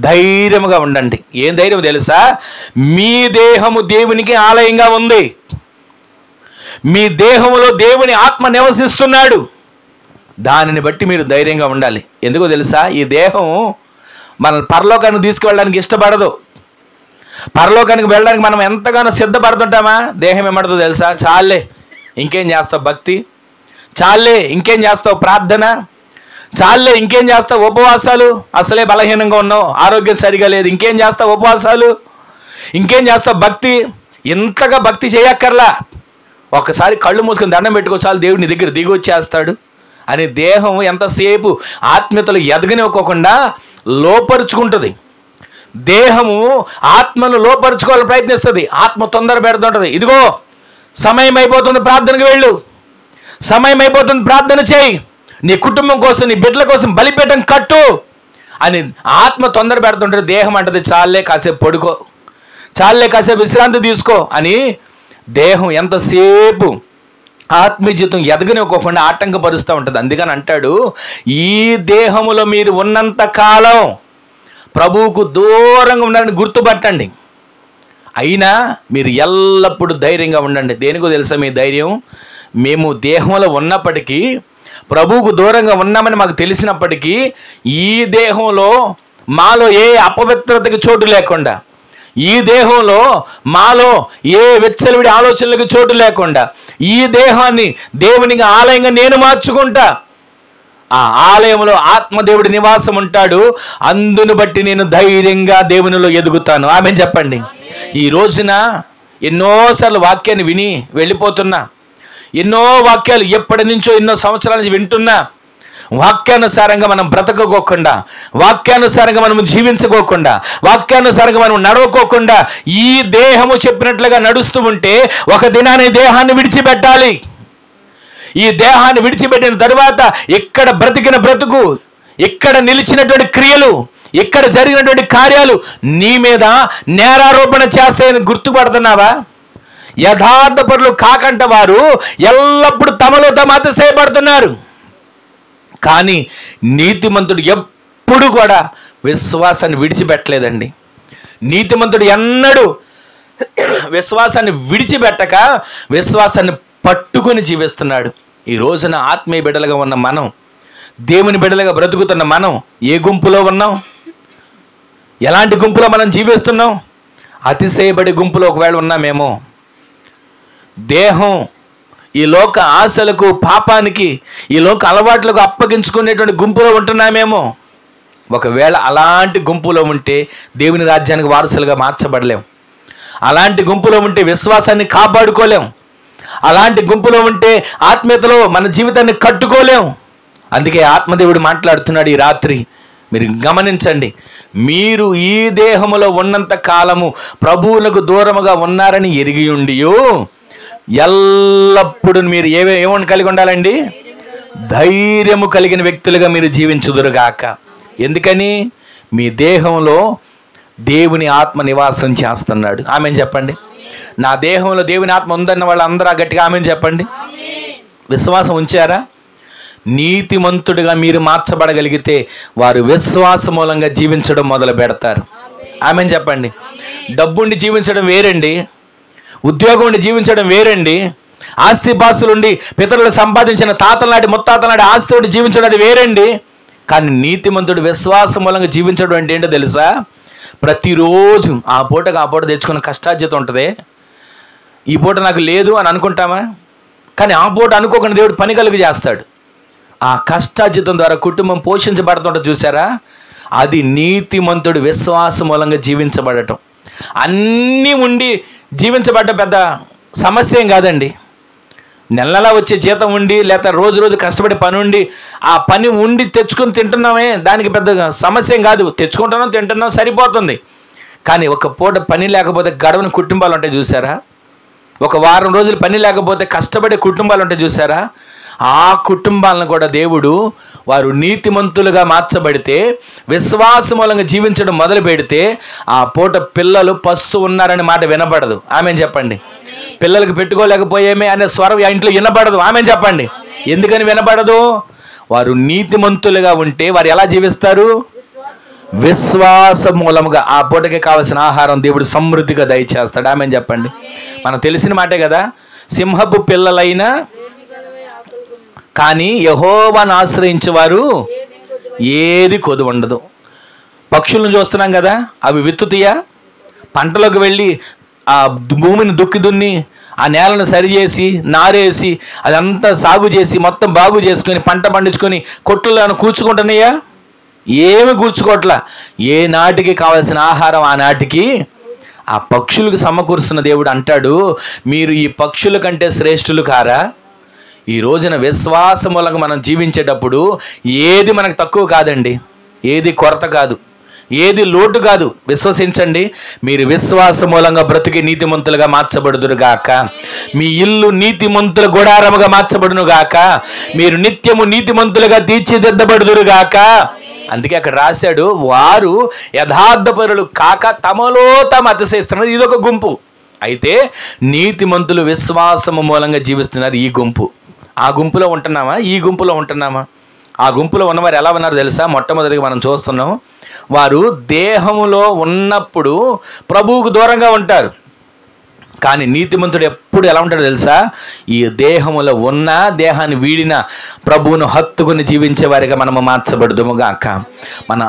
ధైర్యముగా ఉండండి. ఏం ధైర్యం తెలుసా? మీ దేహము దేవునికి ఆలయంగా ఉంది. మీ దేహంలో దేవుని ఆత్మ నివసిస్తున్నాడు. దానిని బట్టి మీరు ధైర్యంగా ఉండాలి. ఎందుకో తెలుసా? ఈ దేహం మన పరలోకానికి తీసుకువెళ్ళడానికి ఇష్టపడదు. పరలోకానికి వెళ్ళడానికి మనం ఎంతగానో సిద్ధపడుతుంటామా? దేహం ఏమంటుందో తెలుసా? చాలే ఇంకేం చేస్తావు భక్తి, చాలే ఇంకేం చేస్తావు ప్రార్థన, చాలే ఇంకేం చేస్తావు ఉపవాసాలు, అసలే బలహీనంగా ఉన్నావు, ఆరోగ్యం సరిగా లేదు, ఇంకేం చేస్తావు ఉపవాసాలు, ఇంకేం చేస్తావు భక్తి, ఇంతగా భక్తి చేయక్కర్లా, ఒకసారి కళ్ళు మూసుకొని దండం పెట్టుకో చాలు, దేవుడు నీ దగ్గర దిగి వచ్చేస్తాడు అని దేహం ఎంతసేపు ఆత్మీయతలు ఎదగనివ్వకోకుండా లోపరుచుకుంటుంది. దేహము ఆత్మను లోపరుచుకోవాలని ప్రయత్నిస్తుంది. ఆత్మ తొందర పెడుతుంటుంది, ఇదిగో సమయం అయిపోతుంది ప్రార్థనకు వెళ్ళు, సమయం అయిపోతుంది ప్రార్థన చేయి, నీ కుటుంబం కోసం నీ బిడ్డల కోసం బలిపీఠం కట్టు అని ఆత్మ తొందర పెడుతుంటుంది. దేహం అంటది చాలే కాసేపు పడుకో, చాలే కాసేపు విశ్రాంతి తీసుకో అని దేహం ఎంతసేపు ఆత్మీయ జీవితం ఎదగనివ్వకోకుండా ఆటంకపరుస్తూ ఉంటుంది. అందుకని అంటాడు, ఈ దేహములో మీరు ఉన్నంత కాలం ప్రభువుకు దూరంగా ఉన్నారని గుర్తుపట్టండి. అయినా మీరు ఎల్లప్పుడూ ధైర్యంగా ఉండండి. దేనికో తెలుసా మీ ధైర్యం? మేము దేహంలో ఉన్నప్పటికీ, ప్రభువుకు దూరంగా ఉన్నామని మాకు తెలిసినప్పటికీ, ఈ దేహంలో మాలో ఏ అపవిత్రతకి చోటు లేకుండా, ఈ దేహంలో మాలో ఏ విచ్చలవిడి ఆలోచనలకు చోటు లేకుండా, ఈ దేహాన్ని దేవునికి ఆలయంగా నేను మార్చుకుంటా. ఆ ఆలయంలో ఆత్మదేవుడి నివాసం ఉంటాడు. అందును బట్టి నేను ధైర్యంగా దేవునిలో ఎదుగుతాను. ఆమేన్ చెప్పండి. ఈ రోజున ఎన్నోసార్లు వాక్యాన్ని విని వెళ్ళిపోతున్నా, ఎన్నో వాక్యాలు ఎప్పటి నుంచో ఎన్నో సంవత్సరాల నుంచి వింటున్నా, వాక్యానుసారంగా మనం బ్రతకకోకుండా, వాక్యానుసారంగా మనం జీవించుకోకుండా, వాక్యానుసారంగా మనం నడవకోకుండా ఈ దేహము చెప్పినట్లుగా నడుస్తూ ఉంటే ఒక దినాన్ని దేహాన్ని విడిచిపెట్టాలి. ఈ దేహాన్ని విడిచిపెట్టిన తరువాత ఇక్కడ బ్రతికిన బ్రతుకు, ఇక్కడ నిలిచినటువంటి క్రియలు, ఇక్కడ జరిగినటువంటి కార్యాలు నీ మీద నేరారోపణ చేస్తాయని గుర్తుపడుతున్నావా? యథార్థ పరులు కాకంట వారు ఎల్లప్పుడూ తమలో తాము అతిశయపడుతున్నారు. కానీ నీతిమంతుడు ఎప్పుడు కూడా విశ్వాసాన్ని విడిచిపెట్టలేదండి. నీతిమంతుడు ఎన్నడూ విశ్వాసాన్ని విడిచిపెట్టక విశ్వాసాన్ని పట్టుకొని జీవిస్తున్నాడు. ఈ రోజున ఆత్మీయ బిడ్డలుగా ఉన్న మనం, దేవుని బిడ్డలుగా బ్రతుకుతున్న మనం ఏ గుంపులో ఉన్నాం? ఎలాంటి గుంపులో మనం జీవిస్తున్నాం? అతిశయపడి గుంపులో ఒకవేళ ఉన్నామేమో. దేహం ఈ లోక ఆశలకు, పాపానికి, ఈ లోక అలవాట్లకు అప్పగించుకునేటువంటి గుంపులో ఉంటున్నామేమో. ఒకవేళ అలాంటి గుంపులో ఉంటే దేవుని రాజ్యానికి వారసులుగా మార్చబడలేం. అలాంటి గుంపులో ఉంటే విశ్వాసాన్ని కాపాడుకోలేం. అలాంటి గుంపులో ఉంటే ఆత్మీయతలో మన జీవితాన్ని కట్టుకోలేం. అందుకే ఆత్మదేవుడు మాట్లాడుతున్నాడు ఈ రాత్రి. మీరు గమనించండి, మీరు ఈ దేహములో ఉన్నంత కాలము ప్రభువులకు దూరముగా ఉన్నారని ఎరిగి ఉండియో ఎల్లప్పుడూ మీరు ఏమని కలిగి ఉండాలండి? ధైర్యము కలిగిన వ్యక్తులుగా మీరు జీవించుదురుగాక. ఎందుకని? మీ దేహంలో దేవుని ఆత్మ నివాసం చేస్తున్నాడు. ఆమెను చెప్పండి. నా దేహంలో దేవుని ఆత్మ ఉందన్న వాళ్ళు అందరూ గట్టిగా ఆమెను చెప్పండి. విశ్వాసం ఉంచారా? నీతిమంతుడిగా మీరు మార్చబడగలిగితే వారు విశ్వాస మూలంగా జీవించడం మొదలు పెడతారు. ఆమెను చెప్పండి. డబ్బుండి జీవించడం వేరండి, ఉద్యోగం ఉండి జీవించడం వేరండి, ఆస్తిపాస్తులుండి పితరులు సంపాదించిన తాతల నాటి ముత్తాతల నాటి ఆస్తి ఉండి జీవించడం అది వేరండి. కానీ నీతిమంతుడు విశ్వాస మూలంగా జీవించడం అంటే ఏంటో తెలుసా? ప్రతిరోజు ఆ పూట తెచ్చుకున్న కష్టార్జిత ఉంటుంది. ఈ పూట నాకు లేదు అని అనుకుంటామా? కానీ ఆ పూట అనుకోకుండా దేవుడు పని కలిగి చేస్తాడు. ఆ కష్టార్జితం ద్వారా కుటుంబం పోషించబడుతుంటుంది చూసారా? అది నీతిమంతుడు విశ్వాస మూలంగా జీవించబడటం. అన్నీ ఉండి జీవించబడ్డ పెద్ద సమస్య ఏం కాదండి. నెలలా వచ్చే జీతం ఉండి లేకపోతే రోజు కష్టపడి పని ఉండి ఆ పని ఉండి తెచ్చుకొని తింటున్నామే, దానికి పెద్ద సమస్య ఏం కాదు. తెచ్చుకుంటున్నాం, తింటున్నాం, సరిపోతుంది. కానీ ఒక పూట పని లేకపోతే గడవని కుటుంబాలు ఉంటాయి చూసారా? ఒక వారం రోజులు పని లేకపోతే కష్టపడే కుటుంబాలు ఉంటాయి చూసారా? ఆ కుటుంబాలను కూడా దేవుడు వారు నీతిమంతులుగా మార్చబడితే విశ్వాస మూలంగా జీవించడం మొదలు పెడితే ఆ పూట పిల్లలు పస్తు ఉన్నారనే మాట వినపడదు. ఆమెను చెప్పండి. పిల్లలకు పెట్టుకోలేకపోయేమే అనే స్వరం ఆ ఇంట్లో వినపడదు. ఆమెను చెప్పండి. ఎందుకని వినపడదు? వారు నీతిమంతులుగా ఉంటే వారు ఎలా జీవిస్తారు? విశ్వాస మూలముగా ఆ పూటకి కావలసిన ఆహారం దేవుడు సమృద్ధిగా దయచేస్తాడు. ఆమెను చెప్పండి. మనకు తెలిసిన మాటే కదా, సింహపు పిల్లలైనా కానీ యెహోవాను ఆశ్రయించేవారు ఏది కొదువ ఉండదు. పక్షులను చూస్తున్నాం కదా, అవి విత్తుతాయా? పంటలోకి వెళ్ళి ఆ భూమిని దున్ని ఆ నేలను సరిచేసి నారేసి అదంతా సాగు చేసి మొత్తం బాగు చేసుకొని పంట పండించుకొని కొట్టులను కూర్చుకుంటున్నాయా? ఏమి కూర్చుకోవట్లా. ఏ నాటికి కావాల్సిన ఆహారం ఆ నాటికి ఆ పక్షులకు సమకూరుస్తున్న దేవుడు అంటాడు, మీరు ఈ పక్షుల కంటే శ్రేష్ఠులు కారా? ఈ రోజున విశ్వాస మూలంగా మనం జీవించేటప్పుడు ఏది మనకు తక్కువ కాదండి, ఏది కొరత కాదు, ఏది లోటు కాదు. విశ్వసించండి, మీరు విశ్వాస మూలంగా బ్రతికి నీతిమంతులుగా మార్చబడుదురుగాక. మీ ఇల్లు నీతిమంతుల గుడారముగా మార్చబడునుగాక. మీరు నిత్యము నీతిమంతులుగా తీర్చిదిద్దబడుదురుగాక. అందుకే అక్కడ రాశాడు, వారు యథార్థపరులు కాక తమలో తాము అతిశయిస్తున్నారు. ఇదొక గుంపు. అయితే నీతిమంతులు విశ్వాసము మూలంగా జీవిస్తున్నారు ఈ గుంపు. ఆ గుంపులో ఉంటున్నామా? ఈ గుంపులో ఉంటున్నామా? ఆ గుంపులో ఉన్నవారు ఎలా ఉన్నారో తెలుసా? మొట్టమొదటిగా మనం చూస్తున్నాం, వారు దేహములో ఉన్నప్పుడు ప్రభువుకు దూరంగా ఉంటారు. కానీ నీతిమంతుడు ఎప్పుడు ఎలా ఉంటాడో తెలుసా? ఈ దేహములో ఉన్న దేహాన్ని వీడిన ప్రభువును హత్తుకుని జీవించే వారిగా మనము మార్చబడుదుముగాక. మన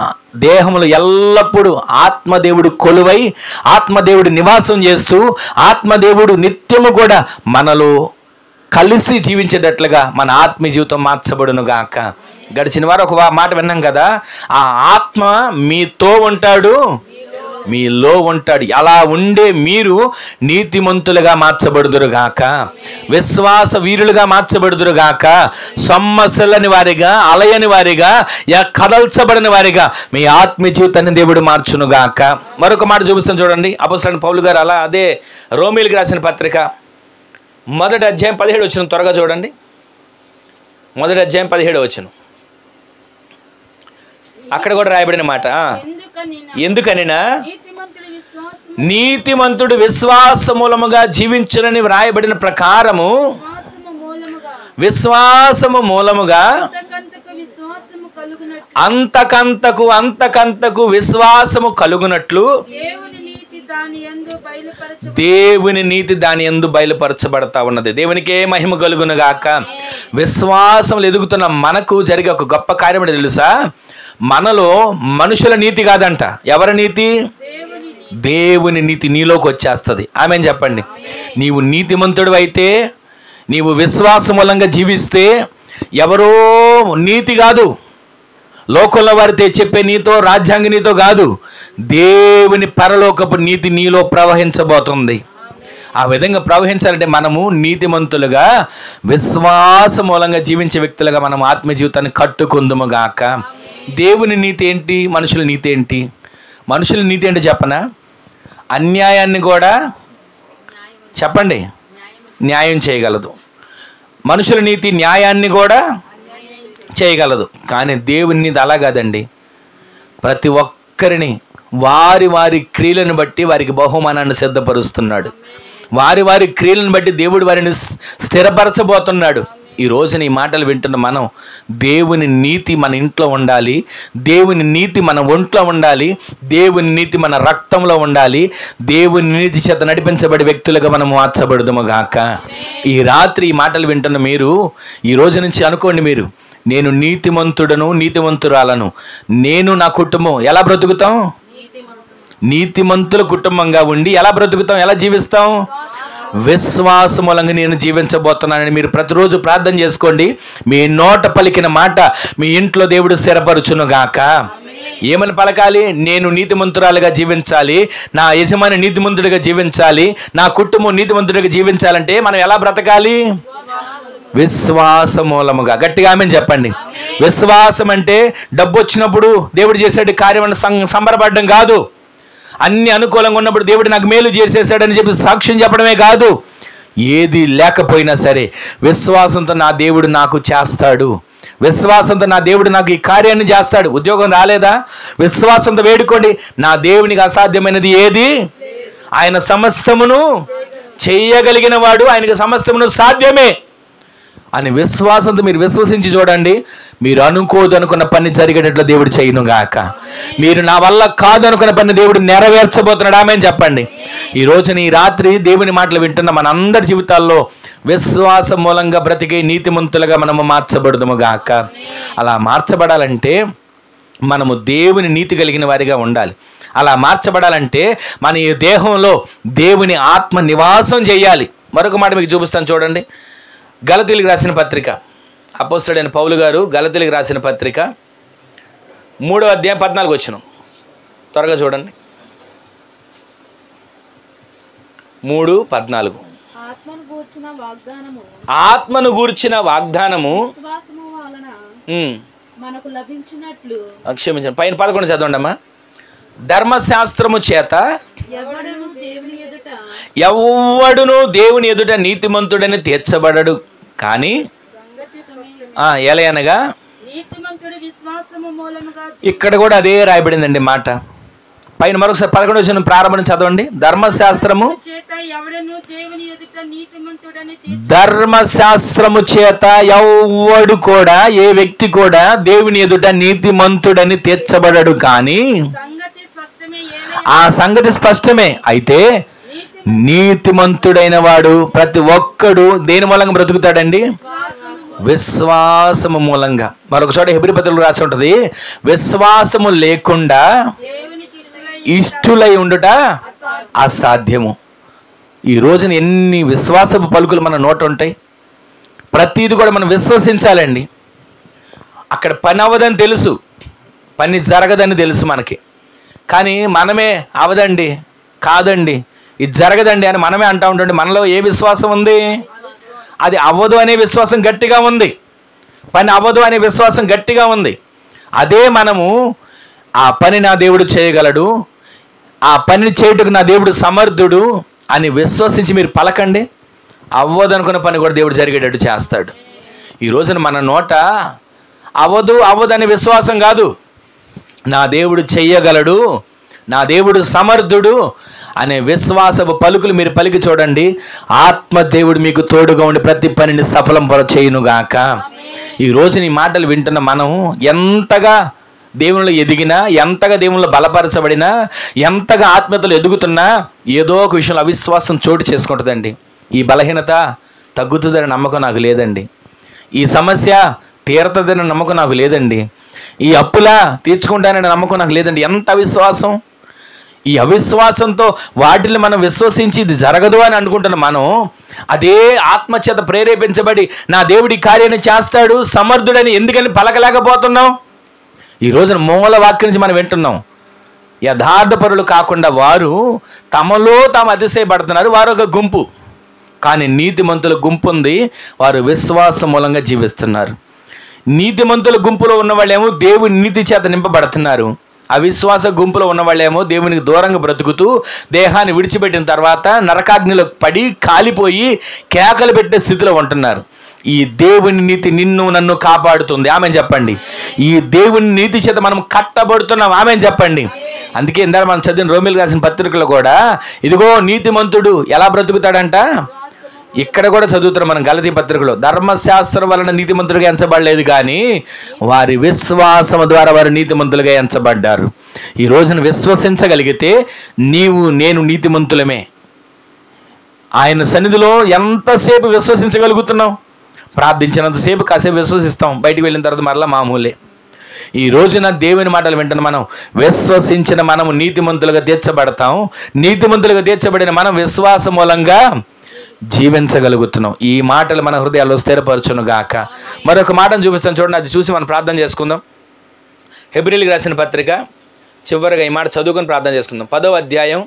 దేహములు ఎల్లప్పుడూ ఆత్మదేవుడు కొలువై ఆత్మదేవుడు నివాసం చేస్తూ ఆత్మదేవుడు నిత్యము కూడా మనలో కలిసి జీవించేటట్లుగా మన ఆత్మీయ జీవితం మార్చబడునుగాక. గడిచిన వారు ఒక మాట విన్నాం కదా, ఆ ఆత్మ మీతో ఉంటాడు, మీలో ఉంటాడు. అలా ఉండే మీరు నీతిమంతులుగా మార్చబడుదురుగాక, విశ్వాస వీరులుగా మార్చబడుదురుగాక, సొమ్మసలని వారిగా అలయని వారిగా కదల్చబడిన వారిగా మీ ఆత్మీయ జీవితాన్ని దేవుడు మార్చునుగాక. మరొక మాట చూపిస్తాను చూడండి. అపోస్తలుడైన పౌలు గారు అలా అదే రోమీయులకు రాసిన పత్రిక 1వ అధ్యాయం 17వ వచనం త్వరగా చూడండి. 1వ అధ్యాయం 17వ వచనం అక్కడ కూడా రాయబడిన మాట, ఎందుకనినా నీతిమంతుడు విశ్వాస మూలముగా జీవించునని వ్రాయబడిన ప్రకారము విశ్వాసము మూలముగా అంతకంతకు విశ్వాసము కలుగునట్లు దేవుని నీతి దాని యందు బయలుపరచబడతా ఉన్నది. దేవునికే మహిమ కలుగునుగాక. విశ్వాసంలో ఎదుగుతున్న మనకు జరిగే ఒక గొప్ప కార్యం తెలుసా? మనలో మనుషుల నీతి కాదంట. ఎవరి నీతి? దేవుని నీతి నీలోకి వచ్చేస్తుంది. ఆమెను చెప్పండి. నీవు నీతిమంతుడు అయితే, నీవు విశ్వాస మూలంగా జీవిస్తే ఎవరో నీతి కాదు, లోకంలో వారితే చెప్పే నీతో రాజ్యాంగ నీతో కాదు, దేవుని పరలోకపు నీతి నీలో ప్రవహించబోతుంది. ఆ విధంగా ప్రవహించాలంటే మనము నీతిమంతులుగా విశ్వాస మూలంగా జీవించే వ్యక్తులుగా మనం ఆత్మీయ జీవితాన్ని కట్టుకుందుముగాక. దేవుని నీతి ఏంటి? మనుషుల నీతి ఏంటి? మనుషుల నీతి ఏంటి చెప్పనా? అన్యాయాన్ని కూడా చెప్పండి న్యాయం చేయగలదు. మనుషుల నీతి న్యాయాన్ని కూడా చేయగలదు. కానీ దేవుని నీతి అలా కాదండి. ప్రతి ఒక్కరిని వారి వారి క్రియలను బట్టి వారికి బహుమానాన్ని సిద్ధపరుస్తున్నాడు. వారి వారి క్రియలను బట్టి దేవుడు వారిని స్థిరపరచబోతున్నాడు. ఈ రోజున ఈ మాటలు వింటున్న మనం దేవుని నీతి మన ఇంట్లో ఉండాలి, దేవుని నీతి మన ఒంట్లో ఉండాలి, దేవుని నీతి మన రక్తంలో ఉండాలి. దేవుని నీతి చేత నడిపించబడే వ్యక్తులుగా మనం మార్చబడదుము గాక. ఈ రాత్రి ఈ మాటలు వింటున్న మీరు ఈ రోజు నుంచి అనుకోండి, మీరు నేను నీతిమంతుడను నీతిమంతురాలను, నేను నా కుటుంబం ఎలా బ్రతుకుతాం? నీతిమంతుల కుటుంబంగా ఉండి ఎలా బ్రతుకుతాం, ఎలా జీవిస్తాం? విశ్వాసం మూలంగా నేను జీవించబోతున్నానని మీరు ప్రతిరోజు ప్రార్థన చేసుకోండి. మీ నోట పలికిన మాట మీ ఇంట్లో దేవుడు స్థిరపరచును గాక. ఏమని పలకాలి? నేను నీతిమంతురాలుగా జీవించాలి, నా యజమాని నీతిమంతుడిగా జీవించాలి, నా కుటుంబం నీతిమంతుడిగా జీవించాలంటే మనం ఎలా బ్రతకాలి? విశ్వాస మూలముగా. గట్టిగా ఆమేన్ చెప్పండి. విశ్వాసం అంటే డబ్బు వచ్చినప్పుడు దేవుడు చేసేటి కార్యం సంబరపడడం కాదు, అన్ని అనుకూలంగా ఉన్నప్పుడు దేవుడు నాకు మేలు చేసేసాడని చెప్పి సాక్ష్యం చెప్పడమే కాదు. ఏది లేకపోయినా సరే విశ్వాసంతో నా దేవుడు నాకు చేస్తాడు, విశ్వాసంతో నా దేవుడు నాకు ఈ కార్యాన్ని చేస్తాడు. ఉద్యోగం రాలేదా? విశ్వాసంతో వేడుకోండి. నా దేవునికి అసాధ్యమైనది ఏది? ఆయన సమస్తమును చేయగలిగిన వాడు, ఆయనకి సమస్తమును సాధ్యమే అని విశ్వాసంతో మీరు విశ్వసించి చూడండి. మీరు అనుకోదనుకున్న పని జరిగేటట్లు దేవుడు చేయను గాక. మీరు నా వల్ల కాదు అనుకున్న పని దేవుడు నెరవేర్చబోతున్నాడు. ఆమేన్ చెప్పండి. ఈ రోజున ఈ రాత్రి దేవుని మాటలు వింటున్న మన అందరి జీవితాల్లో విశ్వాసం మూలంగా బ్రతికే నీతిమంతులుగా మనము మార్చబడదుము గాక. అలా మార్చబడాలంటే మనము దేవుని నీతి కలిగిన వారిగా ఉండాలి. అలా మార్చబడాలంటే మన ఈ దేహంలో దేవుని ఆత్మ నివాసం చేయాలి. మరొక మాట మీకు చూపిస్తాను చూడండి. గలతీయులకు రాసిన పత్రిక, అపోస్తలుడైన పౌలు గారు గలతీయులకు రాసిన పత్రిక 3వ అధ్యాయం 14 వచనం త్వరగా చూడండి. 3:14 ఆత్మను గూర్చిన వాగ్దానము క్షమించండి, పైన 11 చదవండి అమ్మా. ధర్మశాస్త్రము చేత ఎవ్వడును దేవుని ఎదుట నీతిమంతుడని తీర్చబడడు, కానీ ఎలా అనగా ఇక్కడ కూడా అదే రాయబడిందండి మాట. పైన మరొకసారి 11వ వచనం ప్రారంభం చదవండి. ధర్మశాస్త్రము చేత ఎవ్వడు కూడా, ఏ వ్యక్తి కూడా దేవుని ఎదుట నీతిమంతుడని తీర్చబడడు, కానీ ఆ సంగతి స్పష్టమే. అయితే నీతిమంతుడైన వాడు ప్రతి ఒక్కడు దేని మూలంగా బ్రతుకుతాడండి? విశ్వాసము మూలంగా. మరొక చోట హెబ్రీ పత్రికలో రాసి ఉంటుంది, విశ్వాసము లేకుండా ఇష్టులై ఉండుట అసాధ్యము. ఈ రోజున ఎన్ని విశ్వాసపు పలుకులు మన నోట ఉంటాయి. ప్రతిది కూడా మనం విశ్వసించాలండి. అక్కడ పని అవ్వదని తెలుసు, పని జరగదని తెలుసు మనకి, కానీ మనమే అవదండి, కాదండి, ఇది జరగదండి అని మనమే అంటూ ఉంటుంది. మనలో ఏ విశ్వాసం ఉంది? అది అవ్వదు అనే విశ్వాసం గట్టిగా ఉంది, పని అవ్వదు అనే విశ్వాసం గట్టిగా ఉంది. అదే మనము ఆ పని నా దేవుడు చేయగలడు, ఆ పనిని చేయుటకు నా దేవుడు సమర్థుడు అని విశ్వసించి మీరు పలకండి. అవ్వదు అనుకున్న పని కూడా దేవుడు జరిగేటట్టు చేస్తాడు. ఈ రోజున మన నోట అవ్వదు అనే విశ్వాసం కాదు, నా దేవుడు చెయ్యగలడు, నా దేవుడు సమర్థుడు అనే విశ్వాసపు పలుకులు మీరు పలికి చూడండి. ఆత్మ దేవుడు మీకు తోడుగా ఉండి ప్రతి పనిని సఫలం చేయునుగాక. ఈ రోజున ఈ మాటలు వింటున్న మనం ఎంతగా దేవునిలో ఎదిగినా, ఎంతగా దేవునిలో బలపరచబడినా, ఎంతగా ఆత్మీయతలు ఎదుగుతున్నా ఏదో ఒక విషయంలో అవిశ్వాసం చోటు చేసుకుంటుందండి. ఈ బలహీనత తగ్గుతుందనే నమ్మకం నాకు లేదండి, ఈ సమస్య తీరుతుందనే నమ్మకం నాకు లేదండి, ఈ అప్పులా తీర్చుకుంటాననే నమ్మకం నాకు లేదండి. ఎంత అవిశ్వాసం! ఈ అవిశ్వాసంతో వాటిని మనం విశ్వసించి ఇది జరగదు అని అనుకుంటున్నాం. మనం అదే ఆత్మచేత ప్రేరేపించబడి నా దేవుడి కార్యాన్ని చేస్తాడు, సమర్థుడని ఎందుకని పలకలేకపోతున్నాం? ఈ రోజున మూల వాక్యం నుంచి మనం వింటున్నాం. యథార్థపరులు కాకుండా వారు తమలో తాము అతిశయపడుతున్నారు, వారు ఒక గుంపు. కానీ నీతిమంతుల గుంపు ఉంది, వారు విశ్వాసం మూలంగా జీవిస్తున్నారు. నీతిమంతుల గుంపులో ఉన్న వాళ్ళేమో దేవుని నీతి చేత నింపబడుతున్నారు, అవిశ్వాస గుంపులో ఉన్న వాళ్ళేమో దేవునికి దూరంగా బ్రతుకుతూ దేహాన్ని విడిచిపెట్టిన తర్వాత నరకాగ్నిలో పడి కాలిపోయి కేకలు పెట్టే స్థితిలో ఉంటున్నారు. ఈ దేవుని నీతి నిన్ను నన్ను కాపాడుతుంది. ఆమె చెప్పండి. ఈ దేవుని నీతి చేత మనం కట్టబడుతున్నాం. ఆమె చెప్పండి. అందుకే ఇందాక మనం చదివిన రోమిలకు రాసిన పత్రికలో కూడా ఇదిగో నీతిమంతుడు ఎలా బ్రతుకుతాడంట. ఇక్కడ కూడా చదువుతున్నాం మనం గలతీ పత్రికలో, ధర్మశాస్త్రం వలన నీతిమంతులుగా ఎంచబడలేదు కానీ వారి విశ్వాసము ద్వారా వారు నీతిమంతులుగా ఎంచబడ్డారు. ఈ రోజున విశ్వసించగలిగితే నీవు నేను నీతిమంతులమే. ఆయన సన్నిధిలో ఎంతసేపు విశ్వసించగలుగుతున్నాం? ప్రార్థించినంతసేపు కాసేపు విశ్వసిస్తాం, బయటికి వెళ్ళిన తర్వాత మరలా మామూలే. ఈ రోజున దేవుని మాటలు వింటున్న మనం విశ్వసించిన మనము నీతిమంతులుగా తీర్చబడతాం. నీతిమంతులుగా తీర్చబడిన మనం విశ్వాస మూలంగా జీవించగలుగుతున్నాం. ఈ మాటలు మన హృదయాల్లో స్థిరపరచును గాక. మరొక మాటను చూపిస్తాను చూడండి, అది చూసి మనం ప్రార్థన చేసుకుందాం. హెబ్రీయులకు రాసిన పత్రిక చివరిగా ఈ మాట చదువుకొని ప్రార్థన చేసుకుందాం. 10వ అధ్యాయం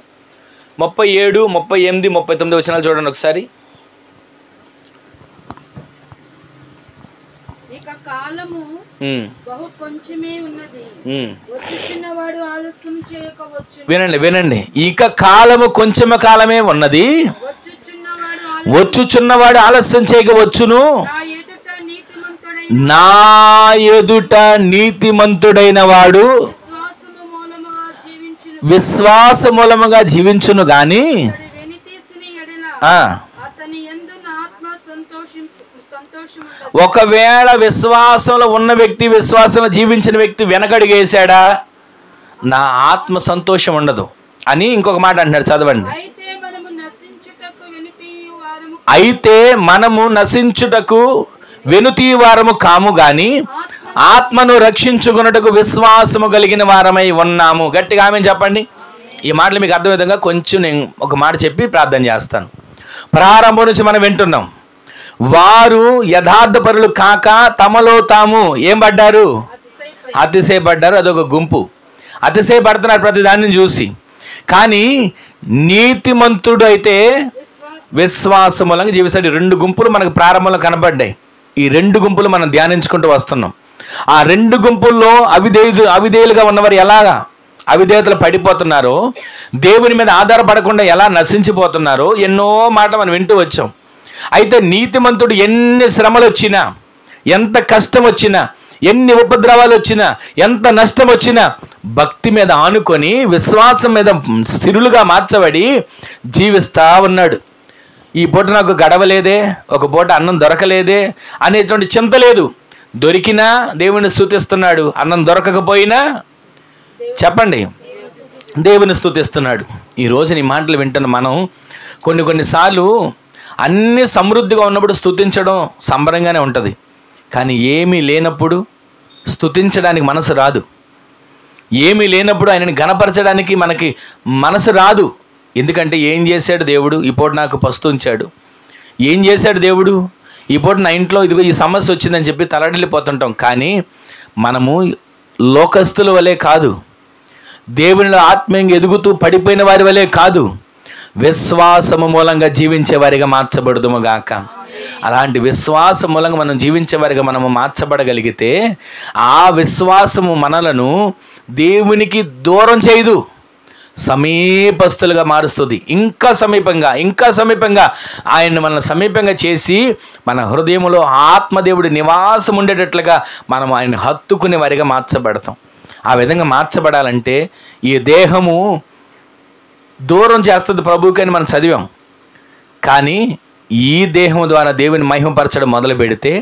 37, 38, 39 వచనాలు చూడండి ఒకసారి. వినండి వినండి. ఇక కాలము కొంచెము కాలమే ఉన్నది, వచ్చుచున్నవాడు ఆలస్యం చేయవచ్చును. నా ఎదుట నీతిమంతుడైన వాడు విశ్వాస మూలముగా జీవించును గాని ఒకవేళ విశ్వాసంలో ఉన్న వ్యక్తి, విశ్వాసంలో జీవించిన వ్యక్తి వెనకడుగేశాడా, నా ఆత్మ సంతోషం ఉండదు అని ఇంకొక మాట అంటున్నాడు. చదవండి. అయితే మనము నశించుటకు వెనుతీవారము కాము గాని ఆత్మను రక్షించుకున్నటకు విశ్వాసము కలిగిన వారమై ఉన్నాము. గట్టిగా ఆమె చెప్పండి. ఈ మాటలు మీకు అర్థం విధంగా కొంచెం నేను ఒక మాట చెప్పి ప్రార్థన చేస్తాను. ప్రారంభం నుంచి మనం వింటున్నాం, వారు యథార్థపరులు కాక తమలో తాము ఏం పడ్డారు? అతిశయపడ్డారు. అదొక గుంపు అతిశయపడుతున్నారు ప్రతి దాన్ని చూసి. కానీ నీతిమంతుడు అయితే విశ్వాసం మూలంగా జీవిస్తాడు. ఈ రెండు గుంపులు మనకు ప్రారంభంలో కనబడ్డాయి. ఈ రెండు గుంపులు మనం ధ్యానించుకుంటూ వస్తున్నాం. ఆ రెండు గుంపుల్లో అవిధేయులుగా ఉన్నవారు ఎలాగా అవిధేయతలు పడిపోతున్నారో, దేవుని మీద ఆధారపడకుండా ఎలా నశించిపోతున్నారో ఎన్నో మాట మనం వింటూ వచ్చాం. అయితే నీతిమంతుడు ఎన్ని శ్రమలు వచ్చినా, ఎంత కష్టం వచ్చినా, ఎన్ని ఉపద్రవాలు వచ్చినా, ఎంత నష్టం వచ్చినా భక్తి మీద ఆనుకొని విశ్వాసం మీద స్థిరులుగా మార్చబడి జీవిస్తూ ఉన్నాడు. ఈ పూట నాకు గడవలేదే, ఒక పూట అన్నం దొరకలేదే అనేటువంటి చింత లేదు. దొరికినా దేవుని స్తుతిస్తున్నాడు, అన్నం దొరకకపోయినా చెప్పండి దేవుని స్తుతిస్తున్నాడు. ఈ రోజు ఈ మాటలు వింటున్న మనం కొన్నిసార్లు అన్ని సమృద్ధిగా ఉన్నప్పుడు స్తుతించడం సంబరంగానే ఉంటుంది. కానీ ఏమీ లేనప్పుడు స్తుతించడానికి మనసు రాదు. ఏమీ లేనప్పుడు ఆయనని ఘనపరచడానికి మనకి మనసు రాదు. ఎందుకంటే ఏం చేశాడు దేవుడు? ఈ పూట నాకు పస్తు ఉంచాడు. ఏం చేశాడు దేవుడు? ఈ పూట నా ఇంట్లో ఇదిగో ఈ సమస్య వచ్చిందని చెప్పి తలడిల్లిపోతుంటాం. కానీ మనము లోకస్తుల వలె కాదు, దేవునిలో ఆత్మీయంగా ఎదుగుతూ పడిపోయిన వారి వలె కాదు, విశ్వాసము మూలంగా జీవించే వారిగా మార్చబడుదుము గాక. అలాంటి విశ్వాసం మూలంగా మనం జీవించే వారిగా మనము మార్చబడగలిగితే ఆ విశ్వాసము మనలను దేవునికి దూరం చేయదు, సమీపస్తులుగా మారుస్తుంది. ఇంకా సమీపంగా ఆయన్ని మనల్ని సమీపంగా చేసి మన హృదయంలో ఆత్మదేవుడి నివాసం ఉండేటట్లుగా మనం ఆయన హత్తుకునే వారిగా మార్చబడతాం. ఆ విధంగా మార్చబడాలంటే ఈ దేహము దూరం చేస్తుంది ప్రభువుకి అని మనం చదివాం. కానీ ఈ దేహం ద్వారా దేవుని మహిమపరచడం మొదలు పెడితే,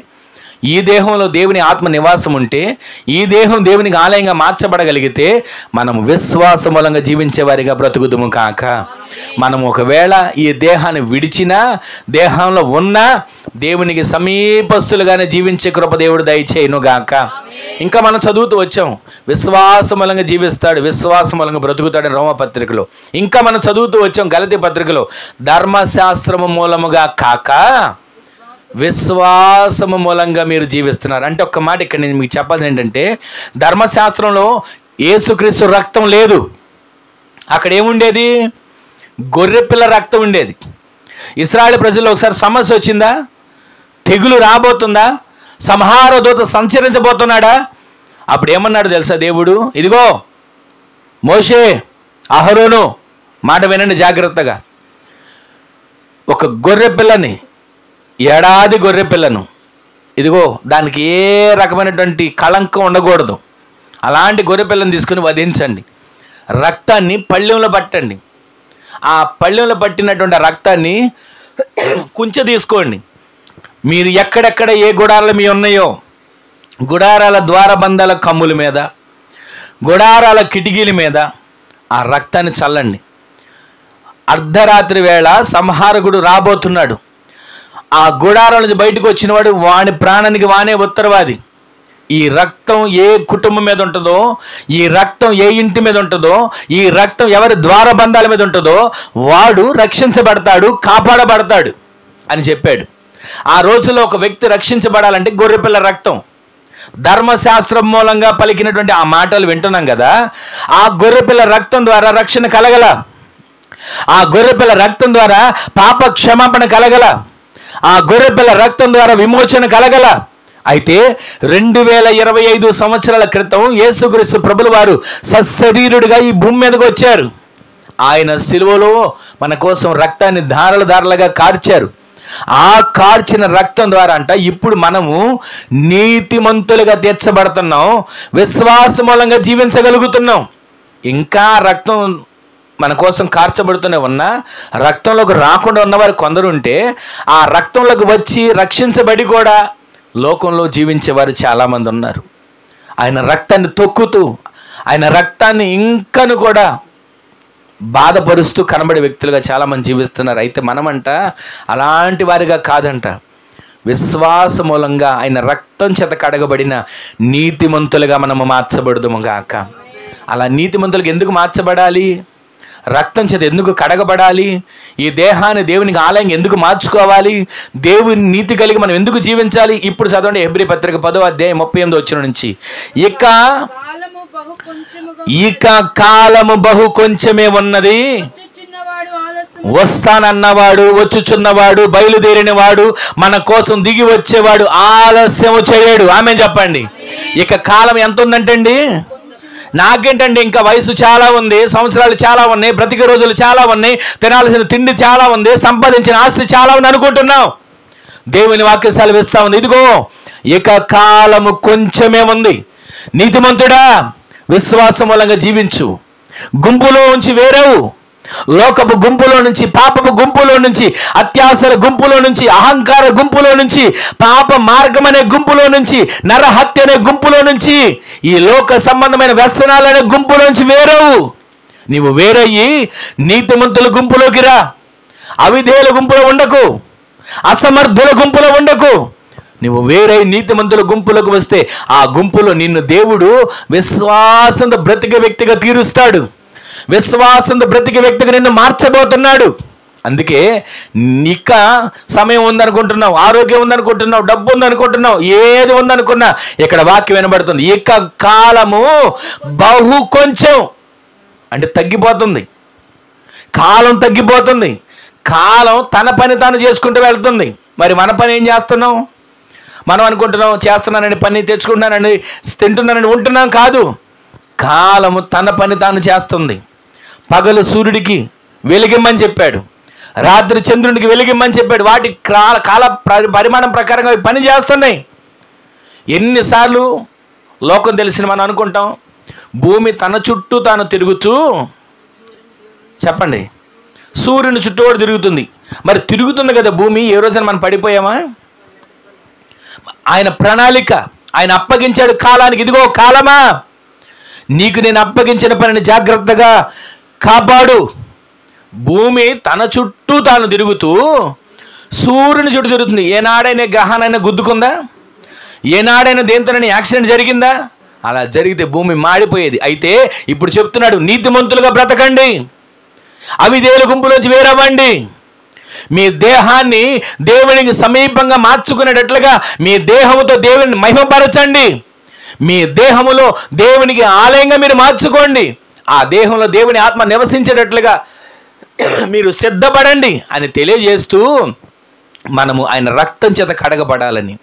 ఈ దేహంలో దేవుని ఆత్మ నివాసం ఉంటే, ఈ దేహం దేవునికి ఆలయంగా మార్చబడగలిగితే మనము విశ్వాస మూలంగా జీవించే వారిగా బ్రతుకుదుము కాక. మనం ఒకవేళ ఈ దేహాన్ని విడిచినా, దేహంలో ఉన్నా దేవునికి సమీపస్తులుగానే జీవించే కృప దేవుడు దయచేయును గాక. ఇంకా మనం చదువుతూ వచ్చాం, విశ్వాస మూలంగా జీవిస్తాడు, విశ్వాస మూలంగా బ్రతుకుతాడని రోమపత్రికలో. ఇంకా మనం చదువుతూ వచ్చాం గలతీ పత్రికలో, ధర్మశాస్త్రము మూలముగా కాక విశ్వాసము మూలంగా మీరు జీవిస్తున్నారు. అంటే ఒక్క మాట ఇక్కడ నేను మీకు చెప్పాల్సింది ఏంటంటే, ధర్మశాస్త్రంలో యేసుక్రీస్తు రక్తం లేదు. అక్కడ ఏముండేది? గొర్రెపిల్ల రక్తం ఉండేది. ఇశ్రాయేలు ప్రజల్లో ఒకసారి సమస్య వచ్చిందా? తెగులు రాబోతుందా? సంహార దూత సంచరించబోతున్నాడా? అప్పుడు ఏమన్నాడు తెలుసా దేవుడు? ఇదిగో మోషే, అహరోను మాట వినండి జాగ్రత్తగా. ఒక గొర్రె పిల్లని, ఏడాది గొర్రె పిల్లను ఇదిగో దానికి ఏ రకమైనటువంటి కళంకం ఉండకూడదు. అలాంటి గొర్రెపిల్లని తీసుకుని వధించండి, రక్తాన్ని పళ్ళెంలో పట్టండి. ఆ పళ్ళెంలో పట్టినటువంటి ఆ రక్తాన్ని కుంచె తీసుకోండి. మీరు ఎక్కడెక్కడ ఏ గుడారాలు మీ ఉన్నాయో గుడారాల ద్వారబంధాల కమ్ముల మీద, గుడారాల కిటికీల మీద ఆ రక్తాన్ని చల్లండి. అర్ధరాత్రి వేళ సంహారకుడు రాబోతున్నాడు. ఆ గుడారాల నుంచి బయటకు వచ్చినవాడు వాని ప్రాణానికి వానే ఉత్తరవాది. ఈ రక్తం ఏ కుటుంబం మీద ఉంటుందో, ఈ రక్తం ఏ ఇంటి మీద ఉంటుందో, ఈ రక్తం ఎవరి ద్వారబంధాల మీద ఉంటుందో వాడు రక్షించబడతాడు, కాపాడబడతాడు అని చెప్పాడు. ఆ రోజుల్లో ఒక వ్యక్తి రక్షించబడాలంటే గొర్రెపిల్ల రక్తం, ధర్మశాస్త్రం మూలంగా పలికినటువంటి ఆ మాటలు వింటున్నాం కదా, ఆ గొర్రెపిల్ల రక్తం ద్వారా రక్షణ కలగల, ఆ గొర్రెపిల్ల రక్తం ద్వారా పాప క్షమాపణ కలగల, ఆ గొర్రెపిల్ల రక్తం ద్వారా విమోచన కలగల. అయితే 2025 సంవత్సరాల క్రితం యేసుక్రీస్తు ప్రభులు వారు సశరీరుడిగా ఈ భూమి మీదకి వచ్చారు. ఆయన సిలువలో మన కోసం రక్తాన్ని ధారలు ధారలుగా కార్చారు. ఆ కార్చిన రక్తం ద్వారా అంట ఇప్పుడు మనము నీతిమంతులుగా తీర్చబడుతున్నాం, విశ్వాస మూలంగా జీవించగలుగుతున్నాం. ఇంకా రక్తం మన కోసం కార్చబడుతూనే ఉన్నా రక్తంలోకి రాకుండా ఉన్నవారు కొందరు ఉంటే, ఆ రక్తంలోకి వచ్చి రక్షించబడి కూడా లోకంలో జీవించేవారు చాలామంది ఉన్నారు. ఆయన రక్తాన్ని తొక్కుతూ, ఆయన రక్తాన్ని ఇంకను కూడా బాధపరుస్తూ కనబడే వ్యక్తులుగా చాలామంది జీవిస్తున్నారు. అయితే మనమంట అలాంటి వారిగా కాదంట, విశ్వాస మూలంగా ఆయన రక్తం చేత కడగబడిన నీతిమంతులుగా మనము మార్చబడుదుము గాక. అలా నీతిమంతులకు ఎందుకు మార్చబడాలి? రక్తం చేత ఎందుకు కడగబడాలి? ఈ దేహాన్ని దేవునికి ఆలయంగా ఎందుకు మార్చుకోవాలి? దేవుని నీతి కలిగి మనం ఎందుకు జీవించాలి? ఇప్పుడు చదవండి హెబ్రీ పత్రిక 10వ అధ్యాయం 38వ వచనం నుంచి. ఇక కాలము బహు కొంచెమే ఉన్నది, వస్తానన్నవాడు, వచ్చుచున్నవాడు, బయలుదేరిన వాడు, మన కోసం దిగి వచ్చేవాడు ఆలస్యము చేయడు. ఆమె చెప్పండి. ఇక కాలం ఎంత ఉందంటండి? నాకేంటండి, ఇంకా వయసు చాలా ఉంది, సంవత్సరాలు చాలా ఉన్నాయి, బ్రతికే రోజులు చాలా ఉన్నాయి, తినాల్సిన తిండి చాలా ఉంది, సంపాదించిన ఆస్తి చాలా ఉంది అనుకుంటున్నాం. దేవుని వాక్యం సెలవిస్తా ఉంది, ఇదిగో ఇక కాలము కొంచెమే ఉంది. నీతిమంతుడా, విశ్వాసం మూలంగా జీవించు, గుంపులో ఉంచి వేరేవు, లోకపు గుంపులో నుంచి, పాపపు గుంపులో నుంచి, అత్యాసల గుంపులో నుంచి, అహంకార గుంపులో నుంచి, పాప మార్గం అనే గుంపులో నుంచి, నరహత్య అనే గుంపులో నుంచి, ఈ లోక సంబంధమైన వ్యసనాలనే గుంపులో నుంచి వేరవు. నీవు వేరయ్యి నీతిమంతుల గుంపులోకి రా. అవిధేయుల గుంపులో ఉండకు, అసమర్థుల గుంపులో ఉండకు. నువ్వు వేరై నీతిమంతుల గుంపులోకి వస్తే ఆ గుంపులో నిన్ను దేవుడు విశ్వాసంతో బ్రతికే వ్యక్తిగా తీరుస్తాడు. విశ్వాసంతో బ్రతికే వ్యక్తిగా నిన్ను మార్చబోతున్నాడు. అందుకే ఇక సమయం ఉందనుకుంటున్నావు, ఆరోగ్యం ఉందనుకుంటున్నావు, డబ్బు ఉందనుకుంటున్నావు, ఏది ఉందనుకున్నా ఇక్కడ వాక్యం వినబడుతుంది. ఇక కాలము బహు కొంచెం, అంటే తగ్గిపోతుంది, కాలం తగ్గిపోతుంది. కాలం తన పని తాను చేసుకుంటూ వెళ్తుంది. మరి మన పని ఏం చేస్తున్నాం? మనం అనుకుంటున్నాం చేస్తున్నానండి, పని తెచ్చుకుంటున్నానండి, తింటున్నానండి, ఉంటున్నాం. కాదు, కాలము తన పని తాను చేస్తుంది. పగలు సూర్యుడికి వెలిగిమ్మని చెప్పాడు, రాత్రి చంద్రుడికి వెలిగిమ్మని చెప్పాడు. వాటి కాల పరిమాణం ప్రకారంగా పని చేస్తున్నాయి. ఎన్నిసార్లు లోకం తెలిసిన మనం అనుకుంటాం, భూమి తన చుట్టూ తాను తిరుగుతూ, చెప్పండి, సూర్యుని చుట్టూ కూడా తిరుగుతుంది. మరి తిరుగుతుంది కదా భూమి, ఏ రోజున మనం పడిపోయామా? ఆయన ప్రణాళిక, ఆయన అప్పగించాడు కాలానికి. ఇదిగో కాలమా, నీకు నేను అప్పగించిన పనిని జాగ్రత్తగా కాపాడు. భూమి తన చుట్టూ తాను తిరుగుతూ సూర్యుని చుట్టూ తిరుగుతుంది. ఏనాడైనా గ్రహానైనా గుద్దుకుందా? ఏనాడైనా దేంతోనైనా యాక్సిడెంట్ జరిగిందా? అలా జరిగితే భూమి మాడిపోయేది. అయితే ఇప్పుడు చెప్తున్నాడు, నీతిమంతులుగా బ్రతకండి, అవిధేయుల గుంపులోంచి వేరవ్వండి, మీ దేహాన్ని దేవునికి సమీపంగా మార్చుకునేటట్లుగా మీ దేహముతో దేవుని మహిమపరచండి, మీ దేహములో దేవునికి ఆలయంగా మీరు మార్చుకోండి, ఆ దేహంలో దేవుని ఆత్మ నివసించేటట్లుగా మీరు సిద్ధపడండి అని తెలియజేస్తూ మనము ఆయన రక్తం చేత కడగబడాలని,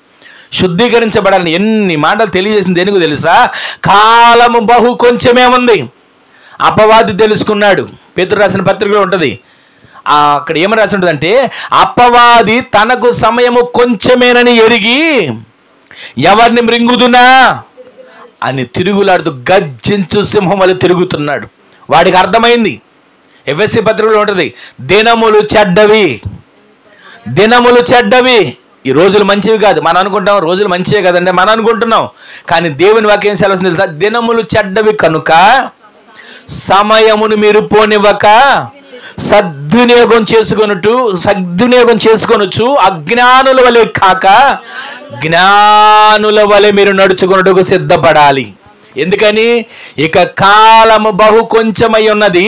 శుద్ధీకరించబడాలని ఎన్ని మాటలు తెలియజేసింది. దేనికి తెలుసా? కాలము బహు కొంచెమే ఉంది. అపవాది తెలుసుకున్నాడు. పేతురు రాసిన పత్రికలో ఉంటుంది, అక్కడ ఏమని రాసి ఉంటుందంటే, అపవాది తనకు సమయము కొంచెమేనని ఎరిగి ఎవరిని మృంగుదునా అని తిరుగులాడుతూ గర్జించు సింహం వలె తిరుగుతున్నాడు. వాడికి అర్థమైంది, ఎఫెసీ పత్రికలో ఉంటుంది, దినములు చెడ్డవి, దినములు చెడ్డవి. ఈ రోజులు మంచివి కాదు. మనం అనుకుంటాం రోజులు మంచివే కదండి మనం అనుకుంటున్నాం, కానీ దేవుని వాక్యం సెలవు తెలుసా, దినములు చెడ్డవి కనుక సమయమును మీరు పోనివ్వక సద్వినియోగం చేసుకొనొచ్చు అజ్ఞానుల వలె కాక జ్ఞానుల వలె మీరు నడుచుకొనుటకు సిద్ధపడాలి. ఎందుకని? ఇక కాలము బహు కొంచెమై ఉన్నది,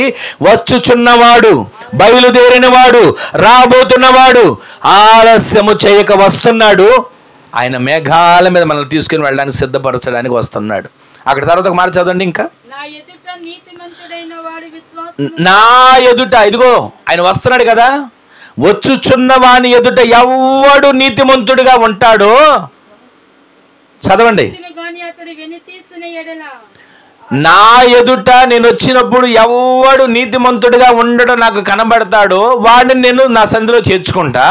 వచ్చుచున్నవాడు, బయలుదేరినవాడు, రాబోతున్నవాడు ఆలస్యము చేయక వస్తున్నాడు. ఆయన మేఘాల మీద మనల్ని తీసుకుని వెళ్ళడానికి సిద్ధపరచడానికి వస్తున్నాడు. అక్కడ తర్వాత ఒక మాట చదవండి, ఇంకా నా ఎదుట, ఇదిగో ఆయన వస్తున్నాడు కదా, వచ్చుచున్న వాని ఎదుట ఎవడు నీతిమంతుడిగా ఉంటాడో, చదవండి, నా ఎదుట నేను వచ్చినప్పుడు ఎవడు నీతిమంతుడిగా ఉండడం నాకు కనబడతాడో వాడిని నేను నా సంధిలో చేర్చుకుంటా.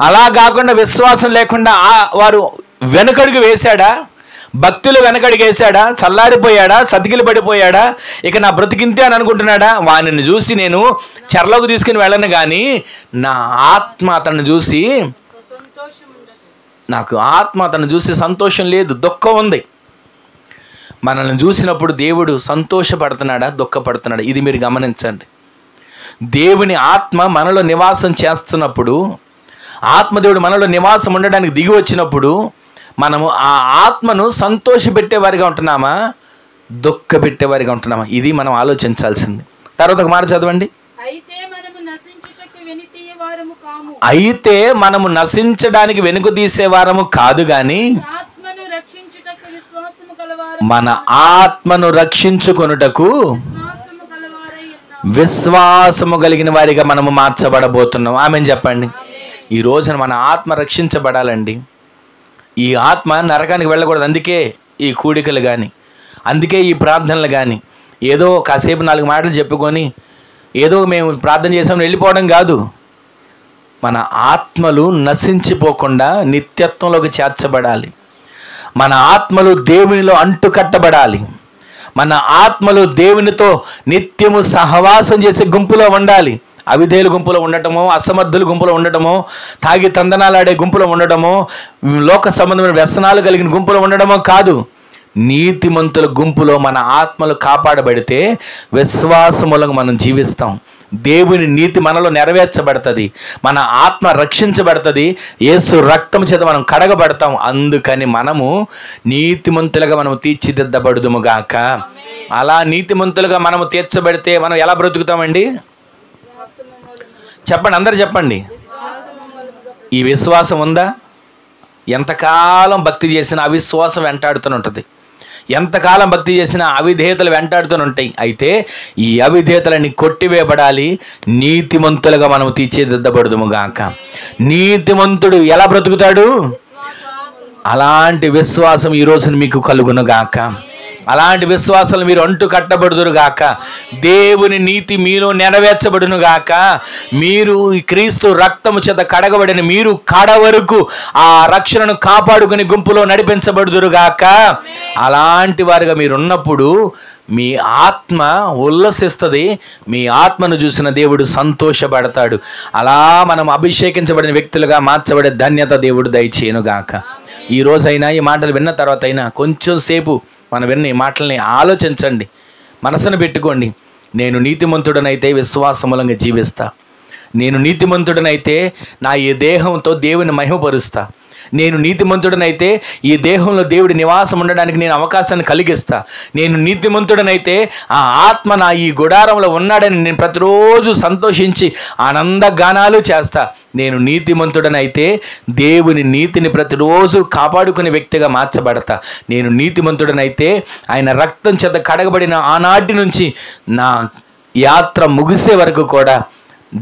అలా కాకుండా విశ్వాసం లేకుండా వారు వెనకడుగు వేశాడా, భక్తులు వెనకడిగేశాడా, చల్లారిపోయాడా, సతికిలు పడిపోయాడా, ఇక నా బ్రతికింతే అని అనుకుంటున్నాడా, వానిని చూసి నేను చెరలోకి తీసుకుని వెళ్ళను, కానీ నా ఆత్మ అతన్ని చూసి, నాకు ఆత్మ అతన్ని చూసి సంతోషం లేదు, దుఃఖం ఉంది. మనల్ని చూసినప్పుడు దేవుడు సంతోషపడుతున్నాడా, దుఃఖపడుతున్నాడా? ఇది మీరు గమనించండి. దేవుని ఆత్మ మనలో నివాసం చేస్తున్నప్పుడు, ఆత్మదేవుడు మనలో నివాసం ఉండడానికి దిగి వచ్చినప్పుడు మనము ఆ ఆత్మను సంతోషపెట్టేవారిగా ఉంటున్నామా, దుఃఖ పెట్టేవారిగా ఉంటున్నామా? ఇది మనం ఆలోచించాల్సింది. తర్వాత ఒక మాట చదవండి, అయితే మనము నశించడానికి వెనుక తీసేవారము కాదు, కానీ మన ఆత్మను రక్షించుకొనుటకు విశ్వాసము కలిగిన వారిగా మనము మార్చబడబోతున్నాం. ఆమెను చెప్పండి. ఈ రోజున మన ఆత్మ రక్షించబడాలండి. ఈ ఆత్మ నరకానికి వెళ్ళకూడదు. అందుకే ఈ కూడికలు కానీ, అందుకే ఈ ప్రార్థనలు కానీ, ఏదో కాసేపు 4 మాటలు చెప్పుకొని ఏదో మేము ప్రార్థన చేసామని వెళ్ళిపోవడం కాదు. మన ఆత్మలు నశించిపోకుండా నిత్యత్వంలోకి చేర్చబడాలి. మన ఆత్మలు దేవునిలో అంటుకట్టబడాలి. మన ఆత్మలు దేవునితో నిత్యము సహవాసం చేసే గుంపులో ఉండాలి. అవిధేయుల గుంపులో ఉండటమో, అసమర్థుల గుంపులో ఉండటమో, తాగి తందనాలాడే గుంపులో ఉండటమో, లోక సంబంధమైన వ్యసనాలు కలిగిన గుంపులో ఉండడమో కాదు. నీతిమంతుల గుంపులో మన ఆత్మలు కాపాడబడితే విశ్వాసములకు మనం జీవిస్తాం. దేవుని నీతి మనలో నెరవేర్చబడుతుంది, మన ఆత్మ రక్షించబడుతుంది, యేసు రక్తం చేత మనం కడగబడతాం. అందుకని మనము నీతిమంతులుగా మనం తీర్చిదిద్దబడుదుము గాక. అలా నీతిమంతులుగా మనము తీర్చబడితే మనం ఎలా బ్రతుకుతామండి? చెప్పండి, అందరు చెప్పండి. ఈ విశ్వాసం ఉందా? ఎంతకాలం భక్తి చేసినా అవిశ్వాసం వెంటాడుతూనే ఉంటుంది. ఎంతకాలం భక్తి చేసినా అవిధేయతలు వెంటాడుతూనే ఉంటాయి. అయితే ఈ అవిధేయతలని కొట్టివేయబడాలి. నీతిమంతులుగా మనం తీర్చిదిద్దబడుదుము గాక. నీతిమంతుడు ఎలా బ్రతుకుతాడు? అలాంటి విశ్వాసం ఈ రోజున మీకు కలుగును గాక. అలాంటి విశ్వాసాలు మీరు అంటు కట్టబడుదురు గాక. దేవుని నీతి మీలో నెరవేర్చబడును గాక. మీరు ఈ క్రీస్తు రక్తము చేత కడగబడిన మీరు కడ వరకు ఆ రక్షణను కాపాడుకుని గుంపులో నడిపించబడుదురు గాక. అలాంటి వారిగా మీరు ఉన్నప్పుడు మీ ఆత్మ ఉల్లసిస్తుంది. మీ ఆత్మను చూసిన దేవుడు సంతోషపడతాడు. అలా మనం అభిషేకించబడిన వ్యక్తులుగా మార్చబడే ధన్యత దేవుడు దయచేయను గాక. ఈ రోజైనా ఈ మాటలు విన్న తర్వాత అయినా కొంచెం సేపు మనం విన్న ఈ మాటల్ని ఆలోచించండి, మనసును పెట్టుకోండి. నేను నీతిమంతుడనైతే విశ్వాసమూలంగా జీవిస్తా. నేను నీతిమంతుడనైతే నా ఈ దేహంతో దేవుని మహిమపరుస్తా. నేను నీతిమంతుడనైతే ఈ దేహంలో దేవుడి నివాసం ఉండడానికి నేను అవకాశాన్ని కలిగిస్తా. నేను నీతిమంతుడనైతే ఆ ఆత్మ నా ఈ గుడారంలో ఉన్నాడని నేను ప్రతిరోజు సంతోషించి ఆనందగానాలు చేస్తా. నేను నీతిమంతుడనైతే దేవుని నీతిని ప్రతిరోజు కాపాడుకునే వ్యక్తిగా మార్చబడతా. నేను నీతిమంతుడనైతే ఆయన రక్తం చేత కడగబడిన ఆనాటి నుంచి నా యాత్ర ముగిసే వరకు కూడా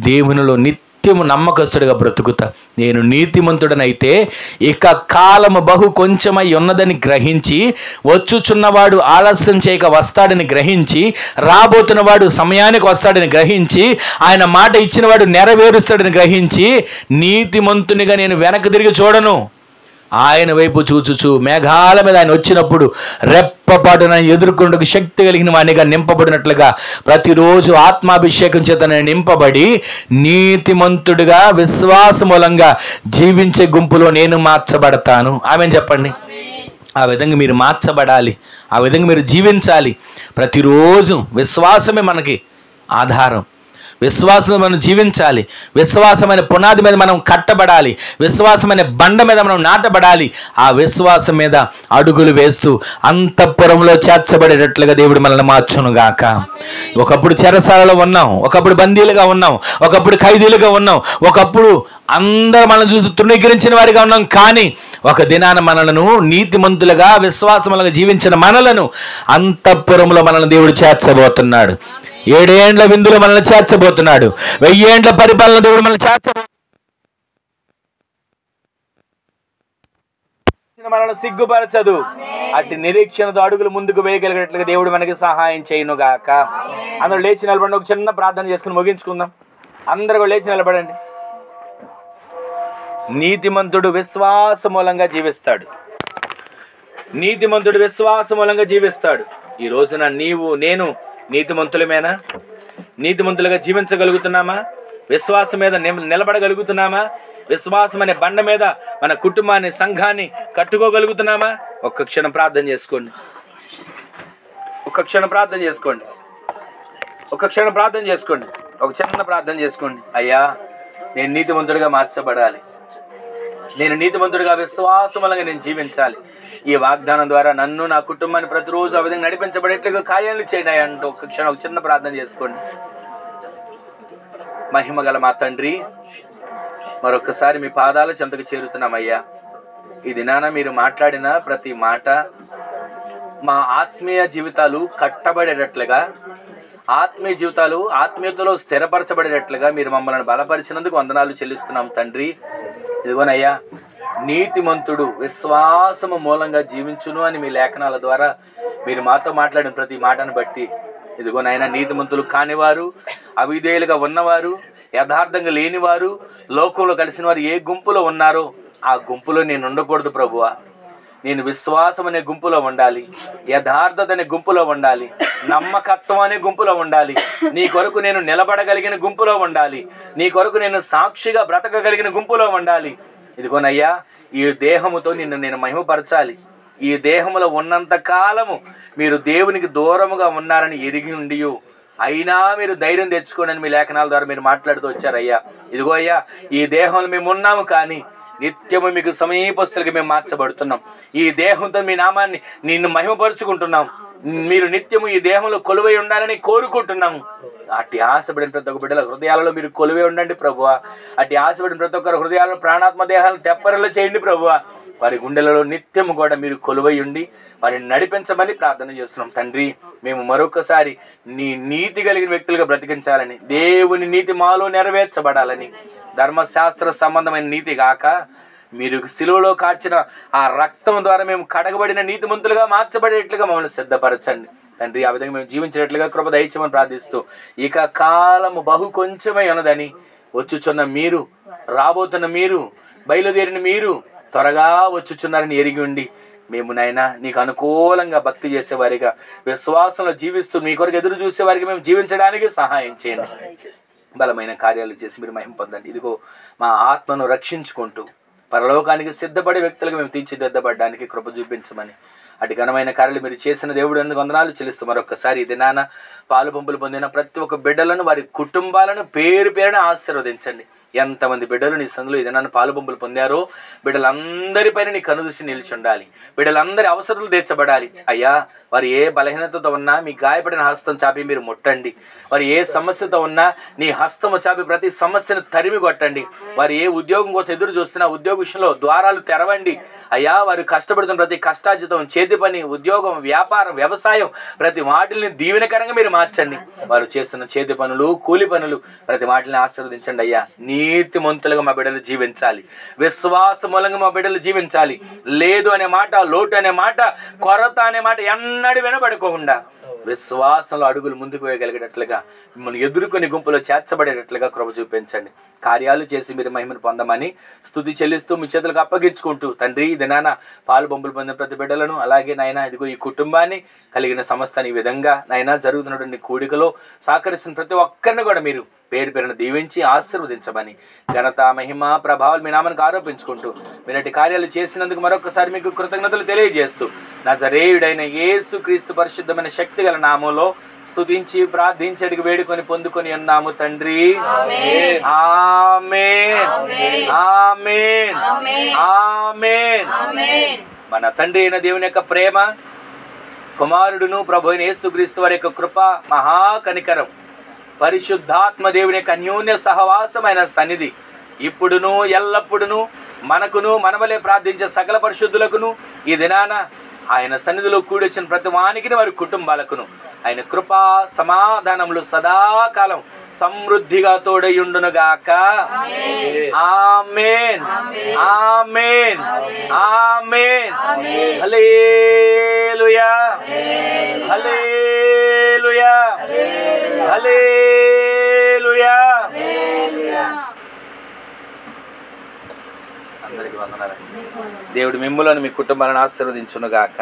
దేవునిలో నిత్యము నమ్మకస్తుడిగా బ్రతుకుతా. నేను నీతిమంతుడనైతే ఇక కాలము బహు కొంచెమై ఉన్నదని గ్రహించి, వచ్చుచున్నవాడు ఆలస్యం చేయక వస్తాడని గ్రహించి, రాబోతున్నవాడు సమయానికి వస్తాడని గ్రహించి, ఆయన మాట ఇచ్చినవాడు నెరవేరుస్తాడని గ్రహించి, నీతిమంతునిగా నేను వెనక్కి తిరిగి చూడను. ఆయన వైపు చూచుచు మేఘాల మీద ఆయన వచ్చినప్పుడు రెప్పపాటున ఎదుర్కొంటకు శక్తి కలిగిన వానిగా నింపబడినట్లుగా ప్రతిరోజు ఆత్మాభిషేకం చేత నేను నింపబడి నీతిమంతుడిగా విశ్వాస మూలంగా జీవించే గుంపులో నేను మార్చబడతాను. ఆమెను చెప్పండి. ఆ విధంగా మీరు మార్చబడాలి, ఆ విధంగా మీరు జీవించాలి. ప్రతిరోజు విశ్వాసమే మనకి ఆధారం. విశ్వాసం మనం జీవించాలి. విశ్వాసమైన పునాది మీద మనం కట్టబడాలి. విశ్వాసమైన బండ మీద మనం నాటబడాలి. ఆ విశ్వాసం మీద అడుగులు వేస్తూ అంతఃపురంలో చేర్చబడేటట్లుగా దేవుడు మనల్ని మార్చునుగాక. ఒకప్పుడు చెరసాలలో ఉన్నాం, ఒకప్పుడు బందీలుగా ఉన్నాం, ఒకప్పుడు ఖైదీలుగా ఉన్నాం, ఒకప్పుడు అందరూ మనల్ని చూసి తృణీకరించిన వారిగా ఉన్నాం. కానీ ఒక దినాన మనలను నీతిమంతులుగా విశ్వాసములుగా జీవించిన మనలను అంతఃపురంలో మనల్ని దేవుడు చేర్చబోతున్నాడు. 7 ఏండ్ల విందులో మనల్ని చేర్చబోతున్నాడు. 1000 ఏండ్ల పరిపాలన దేవుడు మనల్ని మనల్ని సిగ్గుపరచదు. అట్టి నిరీక్షణతో అడుగులు ముందుకు వేయగలిగినట్లుగా దేవుడు మనకి సహాయం చేయనుగాక. అందరూ లేచి నిలబడండి. ఒక చిన్న ప్రార్థన చేసుకుని ముగించుకుందాం. అందరూ లేచి నిలబడండి. నీతిమంతుడు విశ్వాస మూలంగా జీవిస్తాడు. నీతిమంతుడు విశ్వాస మూలంగా జీవిస్తాడు. ఈ రోజున నీవు నేను నీతిమంతులమేనా? నీతిమంతులుగా జీవించగలుగుతున్నామా? విశ్వాసం మీద నిలబడగలుగుతున్నామా? విశ్వాసం అనే బండ మీద మన కుటుంబాన్ని, సంఘాన్ని కట్టుకోగలుగుతున్నామా? ఒక్క క్షణం ప్రార్థన చేసుకోండి. ఒక్క క్షణం ప్రార్థన చేసుకోండి. ఒక్క క్షణం ప్రార్థన చేసుకోండి. ఒక చిన్న ప్రార్థన చేసుకోండి. అయ్యా, నేను నీతిమంతుడిగా మార్చబడాలి. నేను నీతిమంతుడిగా విశ్వాసములంగా నేను జీవించాలి. ఈ వాగ్దానం ద్వారా నన్ను, నా కుటుంబాన్ని ప్రతిరోజు ఆ విధంగా నడిపించబడేట్లుగా కార్యాలు చేయండి అంటూ ఒక క్షణం, ఒక చిన్న ప్రార్థన చేసుకోండి. మహిమ గల మా తండ్రి, మరొకసారి మీ పాదాల చెంతకు చేరుతున్నామయ్యా. ఈ దినాన మీరు మాట్లాడిన ప్రతి మాట మా ఆత్మీయ జీవితాలు కట్టబడేటట్లుగా, ఆత్మీయ జీవితాలు ఆత్మీయతలో స్థిరపరచబడేటట్లుగా మీరు మమ్మల్ని బలపరిచినందుకు వందనాలు చెల్లిస్తున్నాం తండ్రి. ఇదిగోనయ్యా, నీతిమంతుడు విశ్వాసము మూలంగా జీవించును అని మీ లేఖనాల ద్వారా మీరు మాతో మాట్లాడిన ప్రతి మాటను బట్టి ఇదిగోనైనా నీతిమంతులు కానివారు, అవిధేయులుగా ఉన్నవారు, యథార్థంగా లేనివారు, లోకంలో కలిసిన వారు ఏ గుంపులో ఉన్నారో ఆ గుంపులో నేను ఉండకూడదు ప్రభువా. నేను విశ్వాసం అనే గుంపులో ఉండాలి, యథార్థత అనే గుంపులో ఉండాలి, నమ్మకత్వం అనే గుంపులో ఉండాలి, నీ కొరకు నేను నిలబడగలిగిన గుంపులో ఉండాలి, నీ కొరకు నేను సాక్షిగా బ్రతకగలిగిన గుంపులో ఉండాలి. ఇదిగోనయ్యా, ఈ దేహముతో నేను మహిమపరచాలి. ఈ దేహములో ఉన్నంత కాలము మీరు దేవునికి దూరముగా ఉన్నారని ఎరిగి ఉండి అయినా మీరు ధైర్యం తెచ్చుకోండి అని మీ లేఖనాల ద్వారా మీరు మాట్లాడుతూ వచ్చారయ్యా. ఇదిగో అయ్యా, ఈ దేహంలో మేము ఉన్నాము, కానీ నిత్యము మీకు సమీపస్తులుగా మేము మార్చబడుతున్నాం. ఈ దేహంతో మీ నామాన్ని నిన్ను మహిమపరుచుకుంటున్నాం. మీరు నిత్యము ఈ దేహంలో కొలువై ఉండాలని కోరుకుంటున్నాము. అట్టి ఆశపడిన ప్రతి ఒక్క బిడ్డల హృదయాలలో మీరు కొలువై ఉండండి ప్రభువా. అట్టి ఆశపడిన ప్రతి ఒక్కరి హృదయాలలో ప్రాణాత్మ దేహాలను తెప్పరలో చేయండి ప్రభువా. వారి గుండెలలో నిత్యము కూడా మీరు కొలువై ఉండి వారిని నడిపించమని ప్రార్థన చేస్తున్నాం తండ్రి. మేము మరొకసారి నీ నీతి కలిగిన వ్యక్తులుగా బ్రతికించాలని, దేవుని నీతి మాలో నెరవేర్చబడాలని, ధర్మశాస్త్ర సంబంధమైన నీతి గాక మీరు సిలువలో కార్చిన ఆ రక్తం ద్వారా మేము కడగబడిన నీతిమంతులుగా మార్చబడేట్లుగా మమ్మల్ని సిద్ధపరచండి తండ్రి. ఆ విధంగా మేము జీవించేట్లుగా కృప దయచేయమని ప్రార్థిస్తూ, ఇక కాలము బహు కొంచెమై ఉన్నదని, వచ్చుచున్న మీరు, రాబోతున్న మీరు, బయలుదేరిన మీరు త్వరగా వచ్చుచున్నారని ఎరిగి ఉండి మేము నాయనా నీకు అనుకూలంగా భక్తి చేసేవారిగా, విశ్వాసంలో జీవిస్తూ మీ కొరకు ఎదురు చూసేవారికి మేము జీవించడానికి సహాయం చేయండి. బలమైన కార్యాలు చేసి మీరు మహిమ పొందండి. ఇదిగో మా ఆత్మను రక్షించుకుంటూ పరలోకానికి సిద్ధపడే వ్యక్తులుగా మేము తీర్చిదిద్దబడడానికి కృప చూపించమని, అటు ఘనమైన కార్యాలు మీరు చేసిన దేవుడు ఎందుకు వందనాలు చెల్లిస్తూ మరొకసారి ఈ దినాన పాలు పంపులు పొందిన ప్రతి ఒక్క బిడ్డలను, వారి కుటుంబాలను పేరు పేరున ఆశీర్వదించండి. ఎంతమంది బిడ్డలు నీ సందులో ఈ దినాన్ని పాలు పంపులు పొందారో బిడ్డలందరిపైన నీ కనుదృష్టి నిలిచి ఉండాలి. బిడ్డలందరి అవసరాలు తీర్చబడాలి. అయ్యా, వారు ఏ బలహీనతతో ఉన్నా మీ గాయపడిన హస్తం చాపి మీరు ముట్టండి. వారు ఏ సమస్యతో ఉన్నా నీ హస్తము చాపి ప్రతి సమస్యను తరిమి కొట్టండి. వారు ఏ ఉద్యోగం కోసం ఎదురు చూస్తున్నా ఉద్యోగ విషయంలో ద్వారాలు తెరవండి. అయ్యా, వారు కష్టపడుతున్న ప్రతి కష్టార్జితం, చేతి పని, ఉద్యోగం, వ్యాపారం, వ్యవసాయం ప్రతి వాటిని దీవెనకరంగా మీరు మార్చండి. వారు చేస్తున్న చేతి పనులు, కూలి పనులు ప్రతి వాటిని ఆశీర్వదించండి. అయ్యా, నీతిమంతులుగా మా బిడ్డలు జీవించాలి, విశ్వాస మూలంగా మా బిడ్డలు జీవించాలి. లేదు అనే మాట, లోటు అనే మాట, కొరత అనే మాట ఎన్నడూ వినబడుకోకుండా విశ్వాసంలో అడుగులు ముందుకు వేయగలిగేటట్లుగా, మిమ్మల్ని ఎదుర్కొని గుంపులో చేర్చబడేటట్లుగా కృప చూపించండి. కార్యాలు చేసి మీరు మహిమను పొందమని స్తుతి చెల్లిస్తూ మీ చేతులకు అప్పగించుకుంటూ, తండ్రి ఇది నాన్న పాలు బొంపులు పొందిన ప్రతి బిడ్డలను, అలాగే నాయన ఇదిగో ఈ కుటుంబాన్ని కలిగిన సంస్థని ఈ విధంగా నాయన జరుగుతున్నటువంటి కూడికలో సహకరిస్తున్న ప్రతి ఒక్కరిని కూడా మీరు పేరు పేరును దీవించి ఆశీర్వదించమని, ఘనత మహిమ ప్రభావాలు మీ నామానికి ఆరోపించుకుంటూ, మీరటి కార్యాలు చేసినందుకు మరొకసారి మీకు కృతజ్ఞతలు తెలియజేస్తూ, నజరేయుడైన యేసు క్రీస్తు పరిశుద్ధమైన శక్తి గల నామంలో స్తుతించి ప్రార్థించడికి వేడుకొని పొందుకొని ఉన్నాము తండ్రి. ఆమేన్ ఆమేన్ ఆమేన్. మన తండ్రి అయిన దేవుని యొక్క ప్రేమ, కుమారుడును ప్రభు అయిన యేసుక్రీస్తు వారి యొక్క కృప, మహాకనికరం, పరిశుద్ధాత్మ దేవుని యొక్క అన్యోన్య సహవాసమైన సన్నిధి ఇప్పుడును ఎల్లప్పుడును మనకును మనవలే ప్రార్థించే సకల పరిశుద్ధులకును ఈ దినాన ఆయన సన్నిధిలో కూడి వచ్చిన ప్రతి వానికి వారి కుటుంబాలకును ఆయన కృపా సమాధానములు సదాకాలం సమృద్ధిగా తోడయుండునుగాక. ఆమేన్ ఆమేన్ ఆమేన్. హల్లెలూయా హల్లెలూయా హల్లెలూయా. అందరికీ వందనాలు. దేవుడు మిమ్ములను మీ కుటుంబాలను ఆశీర్వదించునుగాక.